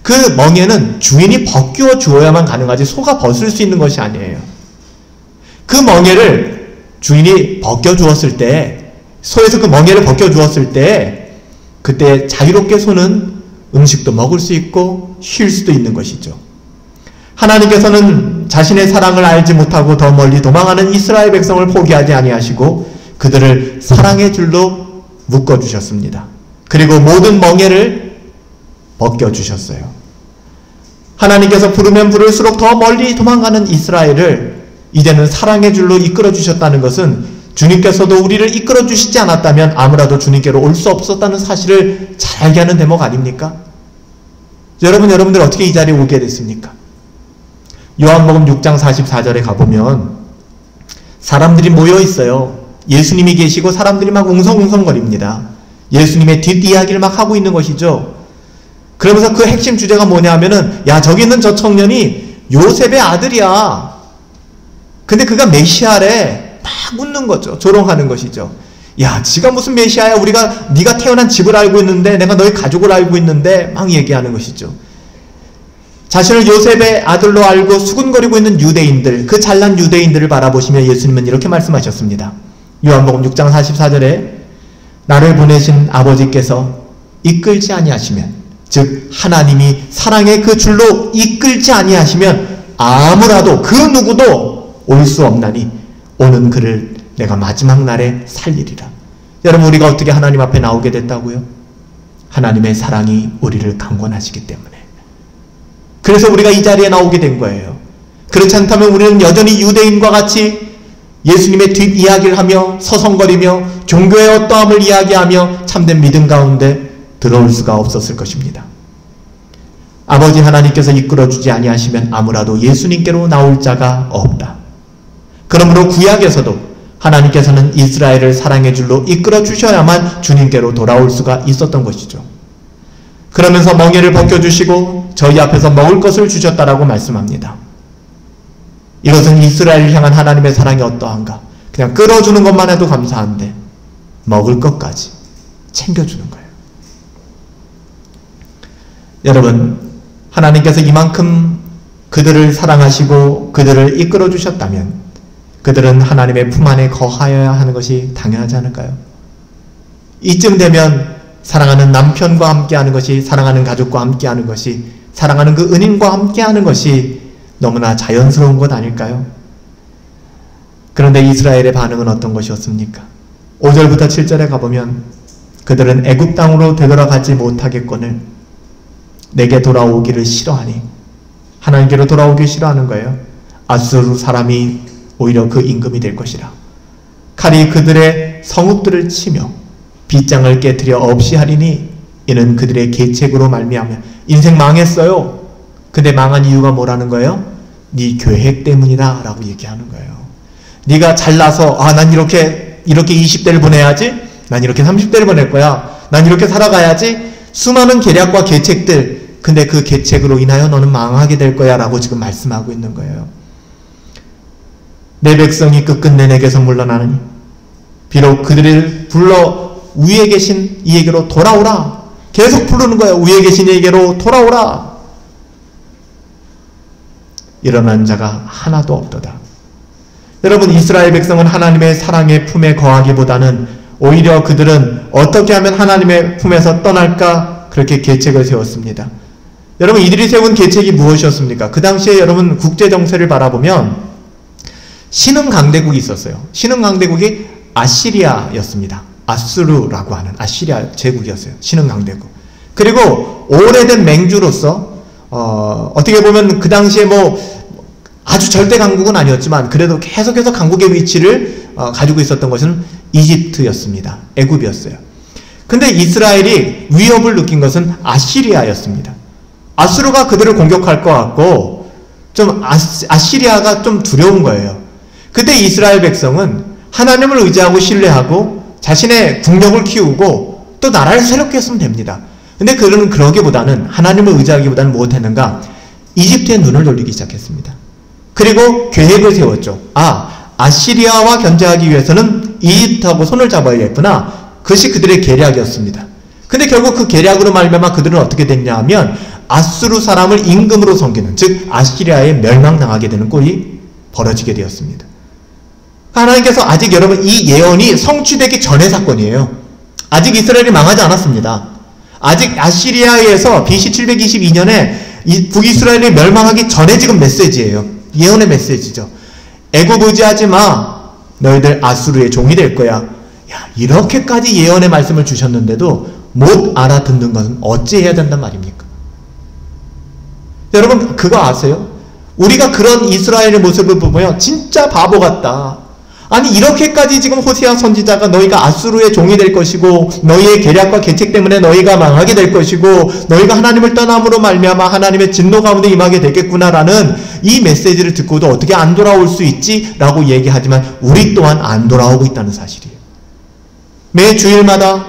그 멍에는 주인이 벗겨 주어야만 가능하지 소가 벗을 수 있는 것이 아니에요. 그 멍에를 주인이 벗겨 주었을 때, 소에서 그 멍에를 벗겨 주었을 때, 그때 자유롭게 소는 음식도 먹을 수 있고 쉴 수도 있는 것이죠. 하나님께서는 자신의 사랑을 알지 못하고 더 멀리 도망하는 이스라엘 백성을 포기하지 아니하시고 그들을 사랑의 줄로 묶어주셨습니다. 그리고 모든 멍에를 벗겨주셨어요. 하나님께서 부르면 부를수록 더 멀리 도망가는 이스라엘을 이제는 사랑의 줄로 이끌어주셨다는 것은 주님께서도 우리를 이끌어주시지 않았다면 아무라도 주님께로 올 수 없었다는 사실을 잘 알게 하는 대목 아닙니까? 여러분들 어떻게 이 자리에 오게 됐습니까? 요한복음 6장 44절에 가보면 사람들이 모여 있어요. 예수님이 계시고 사람들이 막 웅성웅성거립니다. 예수님의 뒷이야기를 막 하고 있는 것이죠. 그러면서 그 핵심 주제가 뭐냐 하면은, 야, 저기 있는 저 청년이 요셉의 아들이야. 근데 그가 메시아래. 막 웃는 거죠. 조롱하는 것이죠. 야, 지가 무슨 메시아야. 네가 태어난 집을 알고 있는데, 내가 너희 가족을 알고 있는데, 막 얘기하는 것이죠. 자신을 요셉의 아들로 알고 수군거리고 있는 유대인들, 그 잘난 유대인들을 바라보시며 예수님은 이렇게 말씀하셨습니다. 요한복음 6장 44절에 나를 보내신 아버지께서 이끌지 아니하시면, 즉 하나님이 사랑의 그 줄로 이끌지 아니하시면 아무라도 그 누구도 올 수 없나니 오는 그를 내가 마지막 날에 살리리라. 여러분, 우리가 어떻게 하나님 앞에 나오게 됐다고요? 하나님의 사랑이 우리를 강권하시기 때문에. 그래서 우리가 이 자리에 나오게 된 거예요. 그렇지 않다면 우리는 여전히 유대인과 같이 예수님의 뒷이야기를 하며 서성거리며 종교의 어떠함을 이야기하며 참된 믿음 가운데 들어올 수가 없었을 것입니다. 아버지 하나님께서 이끌어주지 아니하시면 아무라도 예수님께로 나올 자가 없다. 그러므로 구약에서도 하나님께서는 이스라엘을 사랑의 줄로 이끌어 주셔야만 주님께로 돌아올 수가 있었던 것이죠. 그러면서 멍에를 벗겨주시고 저희 앞에서 먹을 것을 주셨다라고 말씀합니다. 이것은 이스라엘을 향한 하나님의 사랑이 어떠한가? 그냥 끌어주는 것만 해도 감사한데 먹을 것까지 챙겨주는 거예요. 여러분, 하나님께서 이만큼 그들을 사랑하시고 그들을 이끌어 주셨다면 그들은 하나님의 품 안에 거하여야 하는 것이 당연하지 않을까요? 이쯤 되면 사랑하는 남편과 함께하는 것이, 사랑하는 가족과 함께하는 것이, 사랑하는 그 은인과 함께하는 것이 너무나 자연스러운 것 아닐까요? 그런데 이스라엘의 반응은 어떤 것이었습니까? 5절부터 7절에 가보면 그들은 애굽 땅으로 되돌아가지 못하겠거늘 내게 돌아오기를 싫어하니, 하나님께로 돌아오기 싫어하는 거예요. 아수르 사람이 오히려 그 임금이 될 것이라. 칼이 그들의 성읍들을 치며 빗장을 깨트려 없이 하리니 이는 그들의 계책으로 말미암아. 인생 망했어요. 근데 망한 이유가 뭐라는 거예요? 네 계획 때문이다 라고 얘기하는 거예요. 네가 잘나서 난 이렇게 20대를 보내야지, 난 이렇게 30대를 보낼 거야, 난 이렇게 살아가야지, 수많은 계략과 계책들, 근데 그 계책으로 인하여 너는 망하게 될 거야 라고 지금 말씀하고 있는 거예요. 내 백성이 끝끝내 내게서 물러나느니 비록 그들을 불러 위에 계신 이에게로 돌아오라. 계속 부르는 거예요. 위에 계신 이에게로 돌아오라. 일어난 자가 하나도 없도다. 여러분, 이스라엘 백성은 하나님의 사랑의 품에 거하기보다는 오히려 그들은 어떻게 하면 하나님의 품에서 떠날까 그렇게 계책을 세웠습니다. 여러분, 이들이 세운 계책이 무엇이었습니까? 그 당시에 여러분 국제정세를 바라보면 신흥 강대국이 있었어요. 신흥 강대국이 아시리아였습니다. 아수르라고 하는 아시리아 제국이었어요. 신흥 강대국. 그리고 오래된 맹주로서 어떻게 보면 그 당시에 아주 절대 강국은 아니었지만 그래도 계속해서 강국의 위치를 가지고 있었던 것은 이집트였습니다. 애굽이었어요. 근데 이스라엘이 위협을 느낀 것은 아시리아였습니다. 아수르가 그들을 공격할 것 같고 좀 아시리아가 좀 두려운 거예요. 그때 이스라엘 백성은 하나님을 의지하고 신뢰하고 자신의 국력을 키우고 또 나라를 새롭게 했으면 됩니다. 근데 그들은 그러기보다는 하나님을 의지하기보다는 무엇했는가? 이집트에 눈을 돌리기 시작했습니다. 그리고 계획을 세웠죠. 아시리아와 견제하기 위해서는 이집트하고 손을 잡아야겠구나. 그것이 그들의 계략이었습니다. 근데 결국 그 계략으로 말미암아 그들은 어떻게 됐냐 하면 아수르 사람을 임금으로 섬기는, 즉 아시리아에 멸망당하게 되는 꼴이 벌어지게 되었습니다. 하나님께서 아직 여러분 이 예언이 성취되기 전의 사건이에요. 아직 이스라엘이 망하지 않았습니다. 아직 아시리아에서 BC 722년에 북이스라엘이 멸망하기 전에 지금 메시지예요. 예언의 메시지죠. 애굽 의지하지 마. 너희들 아수르의 종이 될 거야. 이렇게까지 예언의 말씀을 주셨는데도 못 알아듣는 것은 어찌 해야 된단 말입니까? 여러분 그거 아세요? 우리가 그런 이스라엘의 모습을 보면 진짜 바보 같다. 아니 이렇게까지 지금 호세아 선지자가 너희가 아수르의 종이 될 것이고 너희의 계략과 계책 때문에 너희가 망하게 될 것이고 너희가 하나님을 떠남으로 말미암아 하나님의 진노 가운데 임하게 되겠구나라는 이 메시지를 듣고도 어떻게 안 돌아올 수 있지? 라고 얘기하지만 우리 또한 안 돌아오고 있다는 사실이에요. 매 주일마다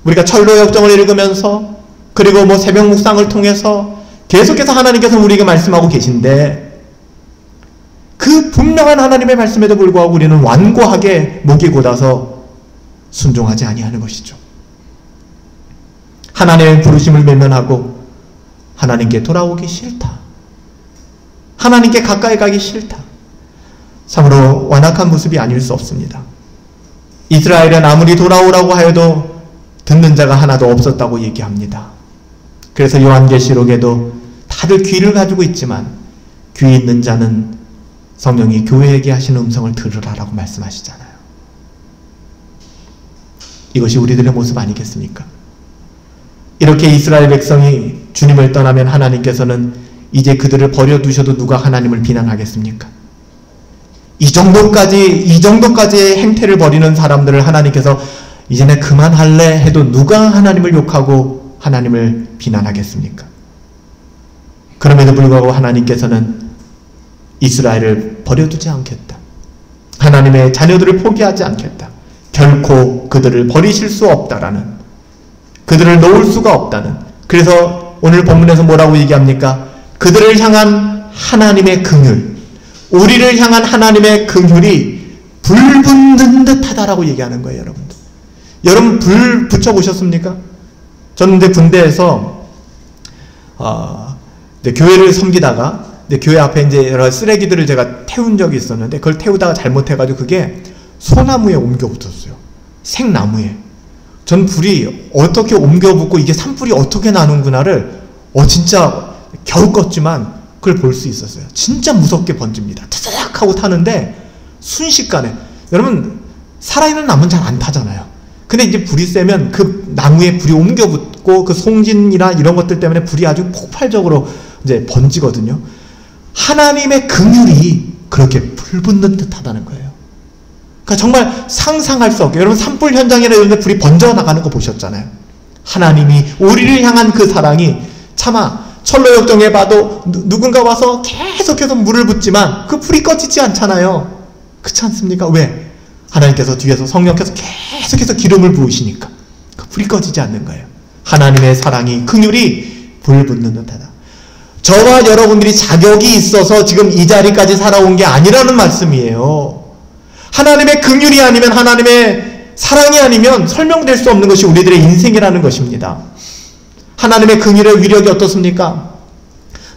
우리가 철로 역정을 읽으면서 그리고 새벽 묵상을 통해서 계속해서 하나님께서 우리에게 말씀하고 계신데 그 분명한 하나님의 말씀에도 불구하고 우리는 완고하게 목이 곧아서 순종하지 아니하는 것이죠. 하나님의 부르심을 외면하고 하나님께 돌아오기 싫다. 하나님께 가까이 가기 싫다. 참으로 완악한 모습이 아닐 수 없습니다. 이스라엘은 아무리 돌아오라고 하여도 듣는 자가 하나도 없었다고 얘기합니다. 그래서 요한계시록에도 다들 귀를 가지고 있지만 귀 있는 자는 성령이 교회에게 하시는 음성을 들으라라고 말씀하시잖아요. 이것이 우리들의 모습 아니겠습니까? 이렇게 이스라엘 백성이 주님을 떠나면 하나님께서는 이제 그들을 버려두셔도 누가 하나님을 비난하겠습니까? 이 정도까지의 행태를 벌이는 사람들을 하나님께서 이제는 그만할래 해도 누가 하나님을 욕하고 하나님을 비난하겠습니까? 그럼에도 불구하고 하나님께서는 이스라엘을 버려두지 않겠다. 하나님의 자녀들을 포기하지 않겠다. 결코 그들을 버리실 수 없다라는, 그들을 놓을 수가 없다는. 그래서 오늘 본문에서 뭐라고 얘기합니까? 그들을 향한 하나님의 긍휼, 우리를 향한 하나님의 긍휼이 불 붙는 듯하다라고 얘기하는 거예요. 여러분들. 여러분 불 붙여보셨습니까? 저는 근데 군대에서 교회를 섬기다가 교회 앞에 이제 여러 쓰레기들을 제가 태운 적이 있었는데 그걸 태우다가 잘못해가지고 그게 소나무에 옮겨 붙었어요. 생나무에. 전 불이 어떻게 옮겨 붙고 이게 산불이 어떻게 나는구나를 진짜 겨우 껐지만 그걸 볼 수 있었어요. 진짜 무섭게 번집니다. 타닥 하고 타는데 순식간에, 여러분 살아있는 나무는 잘 안 타잖아요. 근데 이제 불이 세면 그 나무에 불이 옮겨 붙고 그 송진이나 이런 것들 때문에 불이 아주 폭발적으로 이제 번지거든요. 하나님의 긍휼이 그렇게 불붙는 듯하다는 거예요. 그러니까 정말 상상할 수 없게, 여러분 산불 현장이나 이런 데 불이 번져 나가는 거 보셨잖아요. 하나님이 우리를 향한 그 사랑이 차마 철로 역정에 봐도 누군가 와서 계속해서 물을 붓지만 그 불이 꺼지지 않잖아요. 그렇지 않습니까? 왜? 하나님께서 뒤에서 성령께서 계속해서 기름을 부으시니까 그 불이 꺼지지 않는 거예요. 하나님의 사랑이 긍휼이 불 붙는 듯하다. 저와 여러분들이 자격이 있어서 지금 이 자리까지 살아온 게 아니라는 말씀이에요. 하나님의 긍휼이 아니면, 하나님의 사랑이 아니면 설명될 수 없는 것이 우리들의 인생이라는 것입니다. 하나님의 긍휼의 위력이 어떻습니까?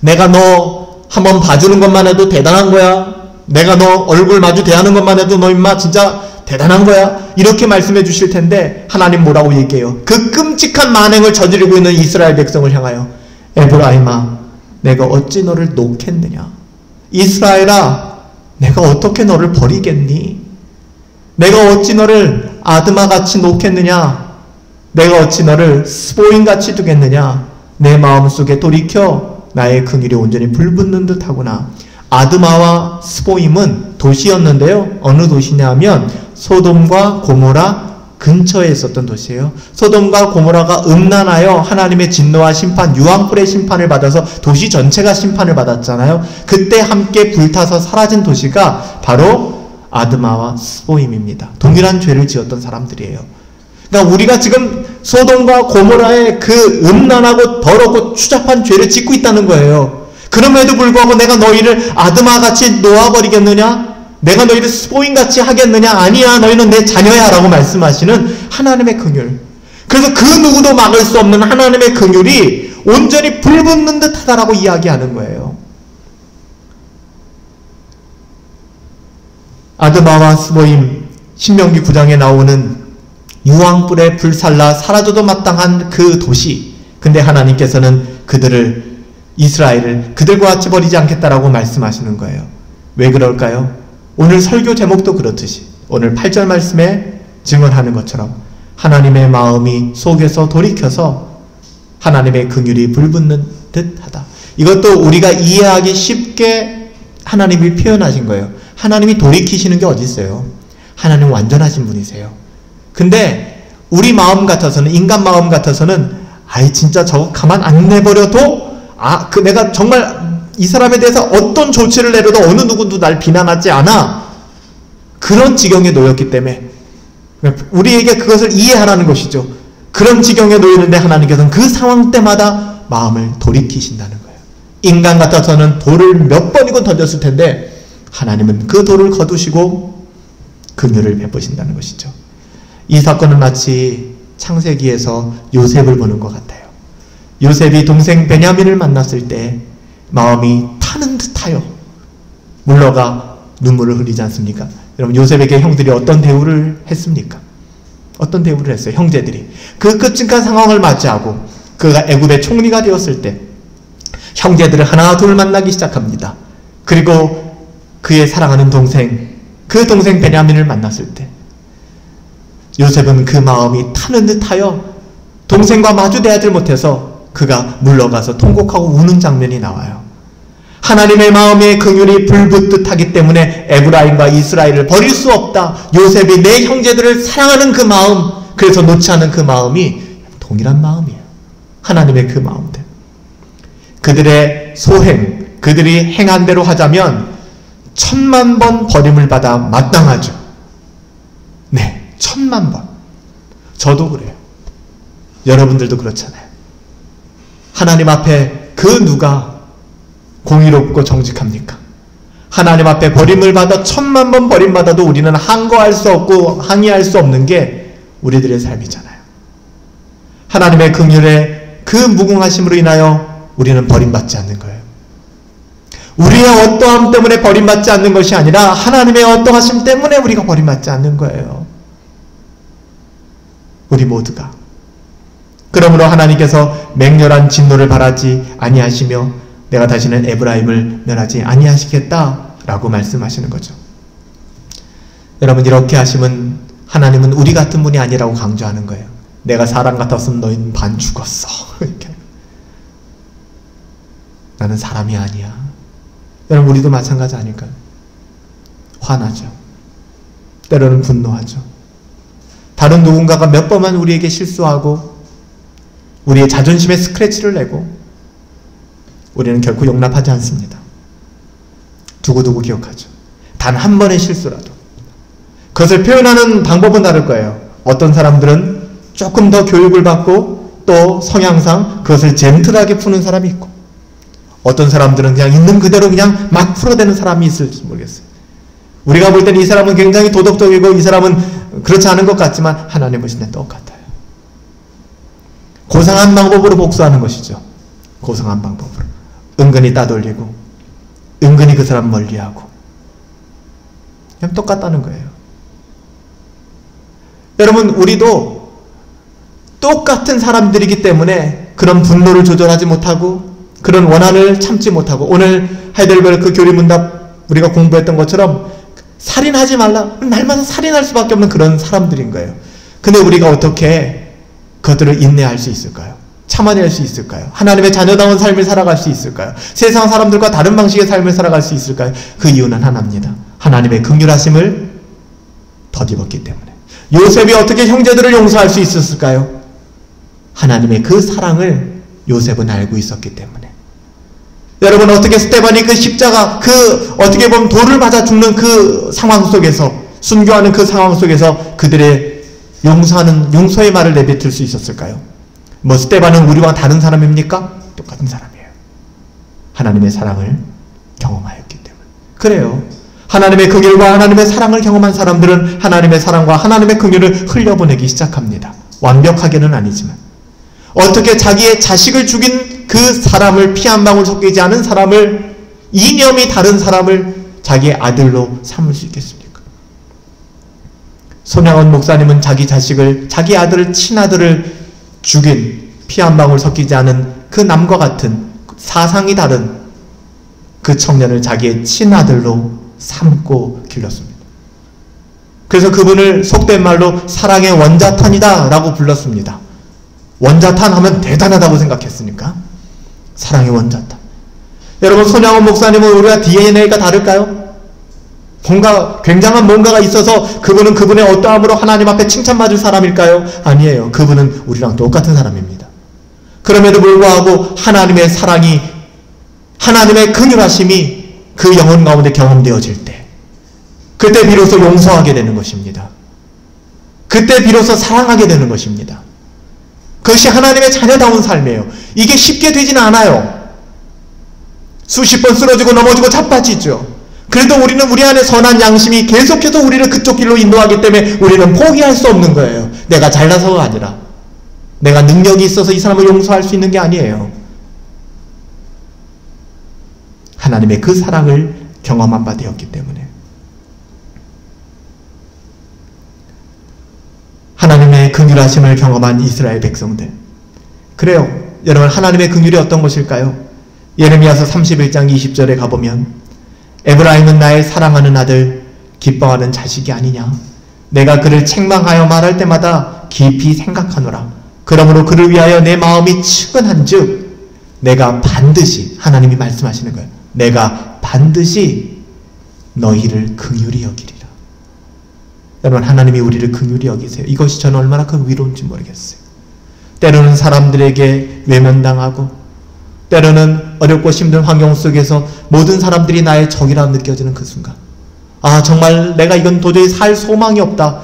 내가 너 한번 봐주는 것만 해도 대단한 거야. 내가 너 얼굴 마주 대하는 것만 해도 너 임마 진짜 대단한 거야. 이렇게 말씀해 주실 텐데 하나님 뭐라고 얘기해요? 그 끔찍한 만행을 저지르고 있는 이스라엘 백성을 향하여 에브라임아, 내가 어찌 너를 놓겠느냐. 이스라엘아, 내가 어떻게 너를 버리겠니? 내가 어찌 너를 아드마같이 놓겠느냐? 내가 어찌 너를 스보임같이 두겠느냐? 내 마음속에 돌이켜 나의 긍휼이 온전히 불붙는 듯 하구나. 아드마와 스보임은 도시였는데요. 어느 도시냐 하면 소돔과 고모라 근처에 있었던 도시예요. 소돔과 고모라가 음란하여 하나님의 진노와 심판, 유황불의 심판을 받아서 도시 전체가 심판을 받았잖아요. 그때 함께 불타서 사라진 도시가 바로 아드마와 스보임입니다. 동일한 죄를 지었던 사람들이에요. 그러니까 우리가 지금 소돔과 고모라의 그 음란하고 더럽고 추잡한 죄를 짓고 있다는 거예요. 그럼에도 불구하고 내가 너희를 아드마같이 놓아버리겠느냐? 내가 너희를 스보임같이 하겠느냐? 아니야, 너희는 내 자녀야 라고 말씀하시는 하나님의 긍휼. 그래서 그 누구도 막을 수 없는 하나님의 긍휼이 온전히 불붙는 듯 하다라고 이야기하는 거예요. 아드마와 스보임, 신명기 9장에 나오는 유황불에 불살라 사라져도 마땅한 그 도시. 근데 하나님께서는 그들을, 이스라엘을 그들과 같이 버리지 않겠다라고 말씀하시는 거예요. 왜 그럴까요? 오늘 설교 제목도 그렇듯이 오늘 8절 말씀에 증언하는 것처럼 하나님의 마음이 속에서 돌이켜서 하나님의 긍휼이 불붙는 듯하다. 이것도 우리가 이해하기 쉽게 하나님이 표현하신 거예요. 하나님이 돌이키시는 게 어디 있어요? 하나님 완전하신 분이세요. 근데 우리 마음 같아서는, 인간 마음 같아서는 아이 진짜 저거 가만 안 내버려도 내가 정말 이 사람에 대해서 어떤 조치를 내려도 어느 누구도 날 비난하지 않아. 그런 지경에 놓였기 때문에 우리에게 그것을 이해하라는 것이죠. 그런 지경에 놓이는데 하나님께서는 그 상황 때마다 마음을 돌이키신다는 거예요. 인간 같아서는 돌을 몇 번이고 던졌을 텐데 하나님은 그 돌을 거두시고 긍휼을 베푸신다는 것이죠. 이 사건은 마치 창세기에서 요셉을 보는 것 같아요. 요셉이 동생 베냐민을 만났을 때 마음이 타는 듯하여 물러가 눈물을 흘리지 않습니까? 여러분, 요셉에게 형들이 어떤 대우를 했습니까? 어떤 대우를 했어요? 형제들이 그 끔찍한 상황을 맞이하고 그가 애굽의 총리가 되었을 때 형제들을 하나 둘 만나기 시작합니다. 그리고 그의 사랑하는 동생, 그 동생 베냐민을 만났을 때 요셉은 그 마음이 타는 듯하여 동생과 마주대하지 못해서 그가 물러가서 통곡하고 우는 장면이 나와요. 하나님의 마음의 긍휼이 불붙듯 하기 때문에 에브라임과 이스라엘을 버릴 수 없다. 요셉이 내 형제들을 사랑하는 그 마음, 그래서 놓지 않은 그 마음이 동일한 마음이에요. 하나님의 그 마음들. 그들의 소행, 그들이 행한 대로 하자면 1000만 번 버림을 받아 마땅하죠. 네, 1000만 번. 저도 그래요. 여러분들도 그렇잖아요. 하나님 앞에 그 누가 공의롭고 정직합니까? 하나님 앞에 버림을 받아 1000만 번 버림받아도 우리는 항거할 수 없고 항의할 수 없는 게 우리들의 삶이잖아요. 하나님의 긍휼의 그 무궁하심으로 인하여 우리는 버림받지 않는 거예요. 우리의 어떠함 때문에 버림받지 않는 것이 아니라 하나님의 어떠하심 때문에 우리가 버림받지 않는 거예요. 우리 모두가. 그러므로 하나님께서 맹렬한 진노를 바라지 아니하시며 내가 다시는 에브라임을 멸하지 아니하시겠다라고 말씀하시는 거죠. 여러분, 이렇게 하시면 하나님은 우리 같은 분이 아니라고 강조하는 거예요. 내가 사람 같았으면 너희는 반 죽었어. 이렇게. 나는 사람이 아니야. 여러분, 우리도 마찬가지 아닐까요? 화나죠. 때로는 분노하죠. 다른 누군가가 몇 번만 우리에게 실수하고 우리의 자존심에 스크래치를 내고 우리는 결코 용납하지 않습니다. 두고두고 기억하죠. 단 한 번의 실수라도. 그것을 표현하는 방법은 다를 거예요. 어떤 사람들은 조금 더 교육을 받고 또 성향상 그것을 젠틀하게 푸는 사람이 있고, 어떤 사람들은 그냥 있는 그대로 그냥 막 풀어대는 사람이 있을지 모르겠어요. 우리가 볼 때는 이 사람은 굉장히 도덕적이고 이 사람은 그렇지 않은 것 같지만 하나님 보실 때 똑같아요. 고상한 방법으로 복수하는 것이죠. 고상한 방법으로. 은근히 따돌리고 은근히 그 사람 멀리하고 그냥 똑같다는 거예요. 여러분, 우리도 똑같은 사람들이기 때문에 그런 분노를 조절하지 못하고 그런 원한을 참지 못하고, 오늘 하이델베르크 교리문답 우리가 공부했던 것처럼 살인하지 말라, 날마다 살인할 수밖에 없는 그런 사람들인 거예요. 근데 우리가 어떻게 그것들을 인내할 수 있을까요? 참아낼 수 있을까요? 하나님의 자녀다운 삶을 살아갈 수 있을까요? 세상 사람들과 다른 방식의 삶을 살아갈 수 있을까요? 그 이유는 하나입니다. 하나님의 긍휼하심을 덧입었기 때문에. 요셉이 어떻게 형제들을 용서할 수 있었을까요? 하나님의 그 사랑을 요셉은 알고 있었기 때문에. 여러분, 어떻게 스데반이 그 십자가, 어떻게 보면 돌을 맞아 죽는 그 상황 속에서, 순교하는 그 상황 속에서 그들의 용서의 말을 내뱉을 수 있었을까요? 뭐 스데반은 우리와 다른 사람입니까? 똑같은 사람이에요. 하나님의 사랑을 경험하였기 때문에. 그래요. 하나님의 긍휼과 하나님의 사랑을 경험한 사람들은 하나님의 사랑과 하나님의 긍휼을 흘려보내기 시작합니다. 완벽하게는 아니지만. 어떻게 자기의 자식을 죽인 그 사람을, 피 한 방울 섞이지 않은 사람을, 이념이 다른 사람을 자기의 아들로 삼을 수 있겠습니까? 손양원 목사님은 자기 자식을, 자기 아들을, 친아들을 죽인, 피 한 방울 섞이지 않은 그 남과 같은 사상이 다른 그 청년을 자기의 친아들로 삼고 길렀습니다. 그래서 그분을 속된 말로 사랑의 원자탄이다 라고 불렀습니다. 원자탄 하면 대단하다고 생각했으니까 사랑의 원자탄. 여러분, 손양원 목사님은 우리가 DNA가 다를까요? 뭔가 굉장한 뭔가가 있어서 그분은 그분의 어떠함으로 하나님 앞에 칭찬받을 사람일까요? 아니에요. 그분은 우리랑 똑같은 사람입니다. 그럼에도 불구하고 하나님의 사랑이, 하나님의 긍휼하심이 그 영혼 가운데 경험되어질 때, 그때 비로소 용서하게 되는 것입니다. 그때 비로소 사랑하게 되는 것입니다. 그것이 하나님의 자녀다운 삶이에요. 이게 쉽게 되지는 않아요. 수십 번 쓰러지고 넘어지고 자빠지죠. 그래도 우리는 우리 안에 선한 양심이 계속해서 우리를 그쪽 길로 인도하기 때문에 우리는 포기할 수 없는 거예요. 내가 잘나서가 아니라, 내가 능력이 있어서 이 사람을 용서할 수 있는 게 아니에요. 하나님의 그 사랑을 경험한 바 되었기 때문에. 하나님의 긍휼하심을 경험한 이스라엘 백성들. 그래요. 여러분, 하나님의 긍휼이 어떤 것일까요? 예레미야서 31장 20절에 가보면, 에브라임은 나의 사랑하는 아들, 기뻐하는 자식이 아니냐. 내가 그를 책망하여 말할 때마다 깊이 생각하노라. 그러므로 그를 위하여 내 마음이 측은한 즉 내가 반드시, 하나님이 말씀하시는 거예요. 내가 반드시 너희를 긍휼히 여기리라. 여러분, 하나님이 우리를 긍휼히 여기세요. 이것이 저는 얼마나 큰 위로인지 모르겠어요. 때로는 사람들에게 외면당하고, 때로는 어렵고 힘든 환경 속에서 모든 사람들이 나의 적이라 느껴지는 그 순간, 아, 정말 내가 이건 도저히 살 소망이 없다.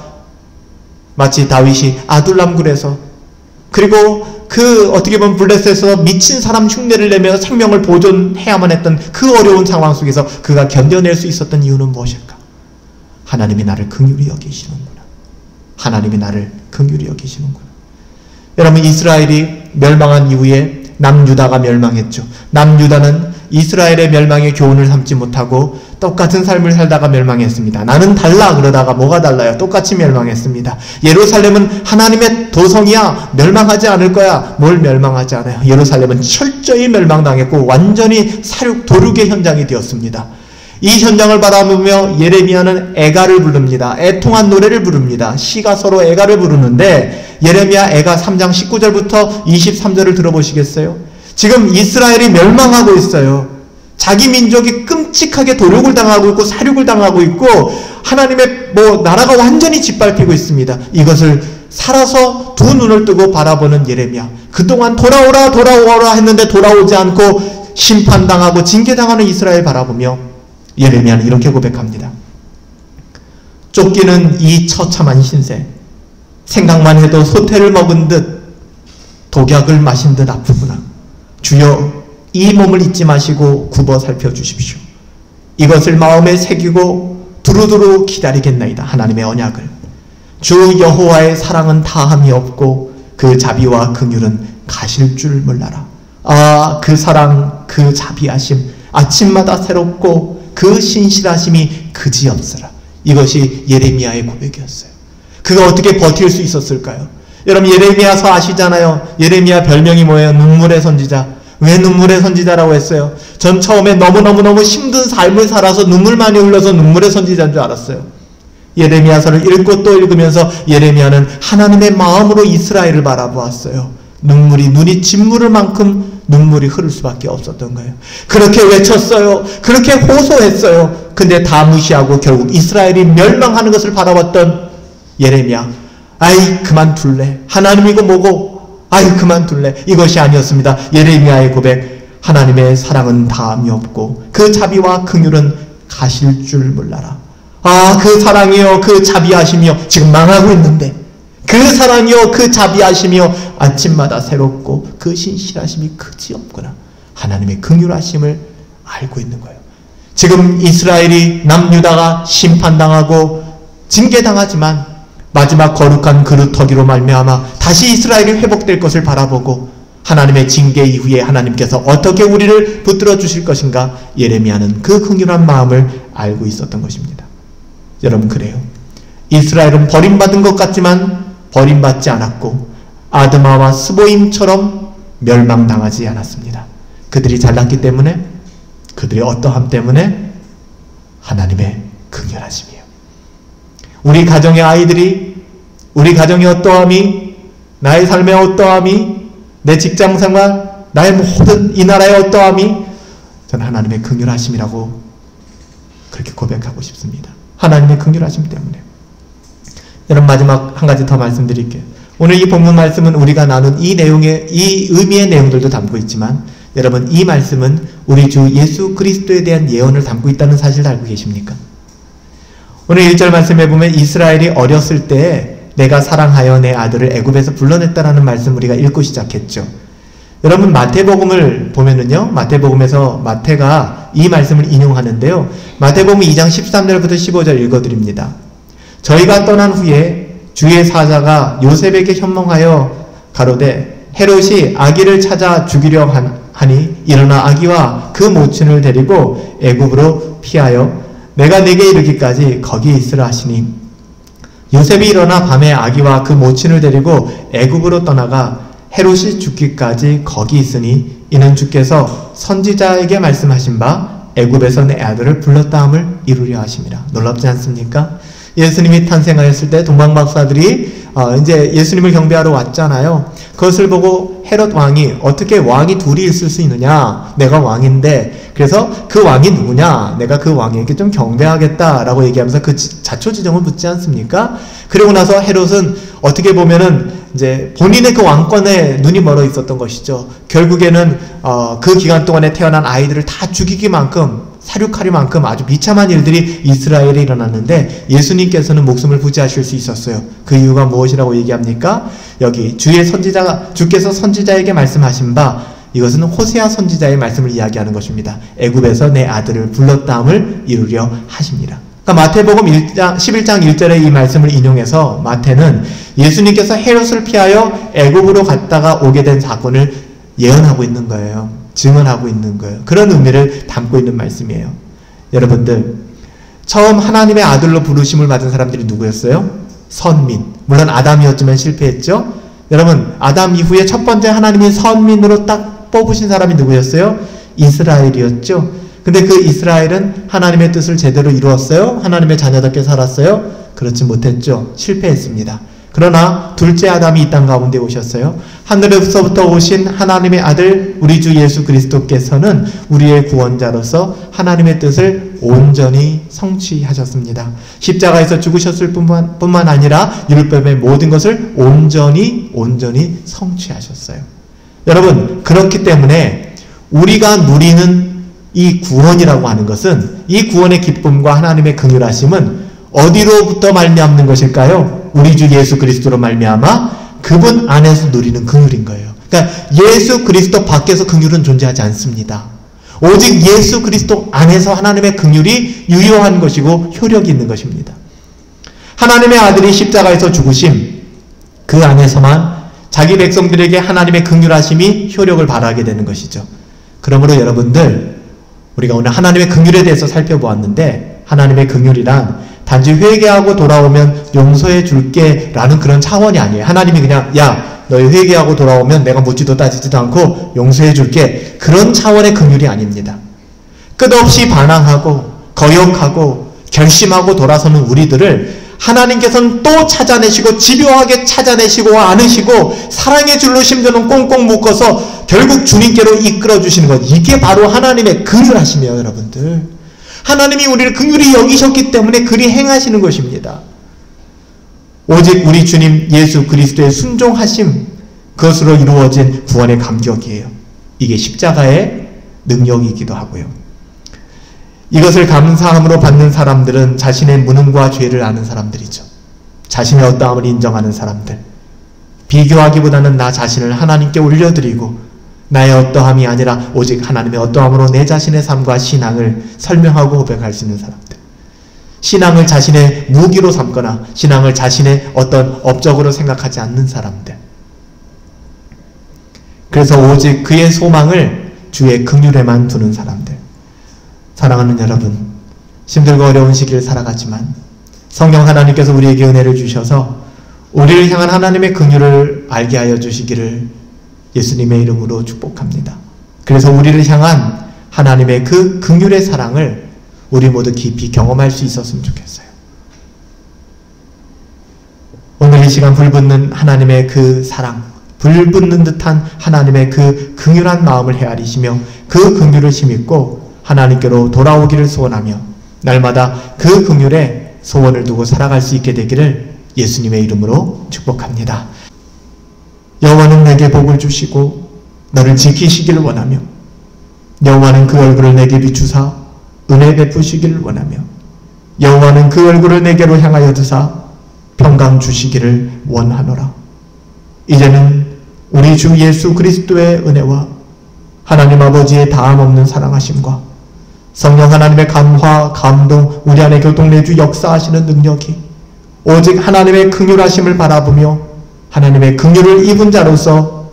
마치 다윗이 아둘람 굴에서, 그리고 어떻게 보면 블레셋에서 미친 사람 흉내를 내며 생명을 보존해야만 했던 그 어려운 상황 속에서 그가 견뎌낼 수 있었던 이유는 무엇일까? 하나님이 나를 긍휼히 여기시는구나. 하나님이 나를 긍휼히 여기시는구나. 여러분, 이스라엘이 멸망한 이후에 남유다가 멸망했죠. 남유다는 이스라엘의 멸망의 교훈을 삼지 못하고 똑같은 삶을 살다가 멸망했습니다. 나는 달라 그러다가 뭐가 달라요? 똑같이 멸망했습니다. 예루살렘은 하나님의 도성이야. 멸망하지 않을 거야. 뭘 멸망하지 않아요? 예루살렘은 철저히 멸망당했고 완전히 도륙의 현장이 되었습니다. 이 현장을 바라보며 예레미야는 애가를 부릅니다. 애통한 노래를 부릅니다. 시가 서로 애가를 부르는데, 예레미야 애가 3장 19절부터 23절을 들어보시겠어요? 지금 이스라엘이 멸망하고 있어요. 자기 민족이 끔찍하게 도륙을 당하고 있고 사륙을 당하고 있고 하나님의 나라가 완전히 짓밟히고 있습니다. 이것을 살아서 두 눈을 뜨고 바라보는 예레미야. 그동안 돌아오라 돌아오라 했는데 돌아오지 않고 심판당하고 징계당하는 이스라엘 바라보며 예레미야는 이렇게 고백합니다. 쫓기는 이 처참한 신세, 생각만 해도 소태를 먹은 듯 독약을 마신 듯 아프구나. 주여, 이 몸을 잊지 마시고 굽어 살펴주십시오. 이것을 마음에 새기고 두루두루 기다리겠나이다. 하나님의 언약을. 주 여호와의 사랑은 다함이 없고 그 자비와 긍휼은 가실 줄 몰라라. 아, 그 사랑, 그 자비하심, 아침마다 새롭고 그 신실하심이 그지없으라. 이것이 예레미야의 고백이었어요. 그가 어떻게 버틸 수 있었을까요? 여러분, 예레미야서 아시잖아요. 예레미야 별명이 뭐예요? 눈물의 선지자. 왜 눈물의 선지자라고 했어요? 전 처음에 너무너무 힘든 삶을 살아서 눈물 많이 흘려서 눈물의 선지자인 줄 알았어요. 예레미야서를 읽고 또 읽으면서 예레미야는 하나님의 마음으로 이스라엘을 바라보았어요. 눈이 짓무를 만큼 눈물이 흐를 수밖에 없었던 거예요. 그렇게 외쳤어요. 그렇게 호소했어요. 근데 다 무시하고 결국 이스라엘이 멸망하는 것을 바라봤던 예레미야. 아이, 그만둘래. 하나님이고 뭐고. 아이, 그만둘래. 이것이 아니었습니다. 예레미야의 고백. 하나님의 사랑은 다함이 없고 그 자비와 긍휼은 가실 줄 몰라라. 아, 그 사랑이요, 그 자비하심이요. 지금 망하고 있는데 그 사랑이요, 그 자비하심이요, 아침마다 새롭고 그 신실하심이 그지없구나. 하나님의 긍휼하심을 알고 있는 거예요. 지금 이스라엘이 남유다가 심판당하고 징계당하지만 마지막 거룩한 그루터기로 말미암아 다시 이스라엘이 회복될 것을 바라보고 하나님의 징계 이후에 하나님께서 어떻게 우리를 붙들어 주실 것인가, 예레미야는 그 긍휼한 마음을 알고 있었던 것입니다. 여러분, 그래요. 이스라엘은 버림받은 것 같지만 버림받지 않았고 아드마와 스보임처럼 멸망당하지 않았습니다. 그들이 잘났기 때문에, 그들의 어떠함 때문에, 하나님의 긍휼하심이에요. 우리 가정의 아이들이, 우리 가정의 어떠함이, 나의 삶의 어떠함이, 내 직장생활, 나의 모든 이 나라의 어떠함이 저는 하나님의 긍휼하심이라고 그렇게 고백하고 싶습니다. 하나님의 긍휼하심 때문에. 여러분, 마지막 한 가지 더 말씀드릴게요. 오늘 이 본문 말씀은 우리가 나눈 이 내용의, 이 의미의 내용들도 담고 있지만, 여러분, 이 말씀은 우리 주 예수 그리스도에 대한 예언을 담고 있다는 사실을 알고 계십니까? 오늘 1절 말씀에 보면 이스라엘이 어렸을 때 내가 사랑하여 내 아들을 애굽에서 불러냈다라는 말씀 우리가 읽고 시작했죠. 여러분, 마태복음을 보면은요, 마태복음에서 마태가 이 말씀을 인용하는데요. 마태복음 2장 13절부터 15절 읽어드립니다. 저희가 떠난 후에 주의 사자가 요셉에게 현몽하여 가로되 헤롯이 아기를 찾아 죽이려 하니 일어나 아기와 그 모친을 데리고 애굽으로 피하여 내가 네게 이르기까지 거기 있으라 하시니, 요셉이 일어나 밤에 아기와 그 모친을 데리고 애굽으로 떠나가 헤롯이 죽기까지 거기 있으니 이는 주께서 선지자에게 말씀하신 바 애굽에서 내 아들을 불렀다 함을 이루려 하심이라. 놀랍지 않습니까? 예수님이 탄생하였을 때 동방박사들이 이제 예수님을 경배하러 왔잖아요. 그것을 보고 헤롯 왕이, 어떻게 왕이 둘이 있을 수 있느냐? 내가 왕인데, 그래서 그 왕이 누구냐? 내가 그 왕에게 좀 경배하겠다라고 얘기하면서 그 자초지종을 묻지 않습니까? 그리고 나서 헤롯은 어떻게 보면은 이제 본인의 그 왕권에 눈이 멀어 있었던 것이죠. 결국에는 그 기간 동안에 태어난 아이들을 다 죽이기만큼, 사륙하리만큼 아주 비참한 일들이 이스라엘에 일어났는데 예수님께서는 목숨을 부지하실 수 있었어요. 그 이유가 무엇이라고 얘기합니까? 여기 주께서 선지자에게 말씀하신 바, 이것은 호세아 선지자의 말씀을 이야기하는 것입니다. 애굽에서 내 아들을 불렀다함을 이루려 하십니다. 그러니까 마태복음 11장 1절의 이 말씀을 인용해서 마태는 예수님께서 헤롯을 피하여 애굽으로 갔다가 오게 된 사건을 예언하고 있는 거예요. 증언하고 있는 거예요. 그런 의미를 담고 있는 말씀이에요. 여러분들, 처음 하나님의 아들로 부르심을 받은 사람들이 누구였어요? 선민. 물론 아담이었지만 실패했죠. 여러분, 아담 이후에 첫 번째 하나님이 선민으로 딱 뽑으신 사람이 누구였어요? 이스라엘이었죠. 근데 그 이스라엘은 하나님의 뜻을 제대로 이루었어요? 하나님의 자녀답게 살았어요? 그렇지 못했죠. 실패했습니다. 그러나 둘째 아담이 이 땅 가운데 오셨어요. 하늘에서부터 오신 하나님의 아들 우리 주 예수 그리스도께서는 우리의 구원자로서 하나님의 뜻을 온전히 성취하셨습니다. 십자가에서 죽으셨을 뿐만 아니라 율법의 모든 것을 온전히 성취하셨어요. 여러분, 그렇기 때문에 우리가 누리는 이 구원이라고 하는 것은, 이 구원의 기쁨과 하나님의 긍휼하심은 어디로부터 말미암는 것일까요? 우리 주 예수 그리스도로 말미암아 그분 안에서 누리는 긍휼인 거예요. 그러니까 예수 그리스도 밖에서 긍휼은 존재하지 않습니다. 오직 예수 그리스도 안에서 하나님의 긍휼이 유효한 것이고 효력이 있는 것입니다. 하나님의 아들이 십자가에서 죽으심, 그 안에서만 자기 백성들에게 하나님의 긍휼하심이 효력을 발휘하게 되는 것이죠. 그러므로 여러분들, 우리가 오늘 하나님의 긍휼에 대해서 살펴보았는데, 하나님의 긍휼이란 단지 회개하고 돌아오면 용서해 줄게 라는 그런 차원이 아니에요. 하나님이 그냥 야 너희 회개하고 돌아오면 내가 묻지도 따지지도 않고 용서해 줄게, 그런 차원의 긍휼이 아닙니다. 끝없이 반항하고 거역하고 결심하고 돌아서는 우리들을 하나님께서는 또 찾아내시고 집요하게 찾아내시고 안으시고 사랑의 줄로 심지어는 꽁꽁 묶어서 결국 주님께로 이끌어 주시는 것, 이게 바로 하나님의 긍휼하심이에요. 여러분들, 하나님이 우리를 긍휼히 여기셨기 때문에 그리 행하시는 것입니다. 오직 우리 주님 예수 그리스도의 순종하심, 그것으로 이루어진 구원의 감격이에요. 이게 십자가의 능력이기도 하고요. 이것을 감사함으로 받는 사람들은 자신의 무능과 죄를 아는 사람들이죠. 자신의 어떠함을 인정하는 사람들, 비교하기보다는 나 자신을 하나님께 올려드리고 나의 어떠함이 아니라 오직 하나님의 어떠함으로 내 자신의 삶과 신앙을 설명하고 고백할 수 있는 사람들, 신앙을 자신의 무기로 삼거나 신앙을 자신의 어떤 업적으로 생각하지 않는 사람들, 그래서 오직 그의 소망을 주의 긍휼에만 두는 사람들. 사랑하는 여러분, 힘들고 어려운 시기를 살아가지만 성령 하나님께서 우리에게 은혜를 주셔서 우리를 향한 하나님의 긍휼을 알게 하여 주시기를 예수님의 이름으로 축복합니다. 그래서 우리를 향한 하나님의 그 긍휼의 사랑을 우리 모두 깊이 경험할 수 있었으면 좋겠어요. 오늘 이 시간 불붙는 하나님의 그 사랑, 불붙는 듯한 하나님의 그 긍휼한 마음을 헤아리시며 그 긍휼을 힘입고 하나님께로 돌아오기를 소원하며 날마다 그 긍휼에 소원을 두고 살아갈 수 있게 되기를 예수님의 이름으로 축복합니다. 여호와는 내게 복을 주시고 너를 지키시기를 원하며 여호와는 그 얼굴을 내게 비추사 은혜 베푸시기를 원하며 여호와는 그 얼굴을 내게로 향하여 드사 평강 주시기를 원하노라. 이제는 우리 주 예수 그리스도의 은혜와 하나님 아버지의 다함없는 사랑하심과 성령 하나님의 감화, 감동, 우리 안에 교통내주 역사하시는 능력이 오직 하나님의 긍휼하심을 바라보며 하나님의 긍휼을 입은 자로서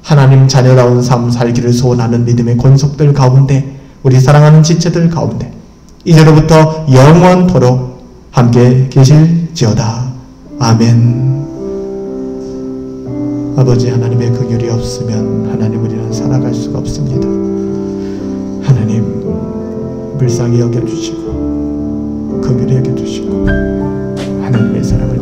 하나님 자녀다운 삶 살기를 소원하는 믿음의 권속들 가운데, 우리 사랑하는 지체들 가운데 이제로부터 영원토록 함께 계실지어다. 아멘. 아버지, 하나님의 긍휼이 없으면 하나님 우리는 살아갈 수가 없습니다. 하나님 불쌍히 여겨주시고 긍휼히 여겨주시고 하나님의 사랑을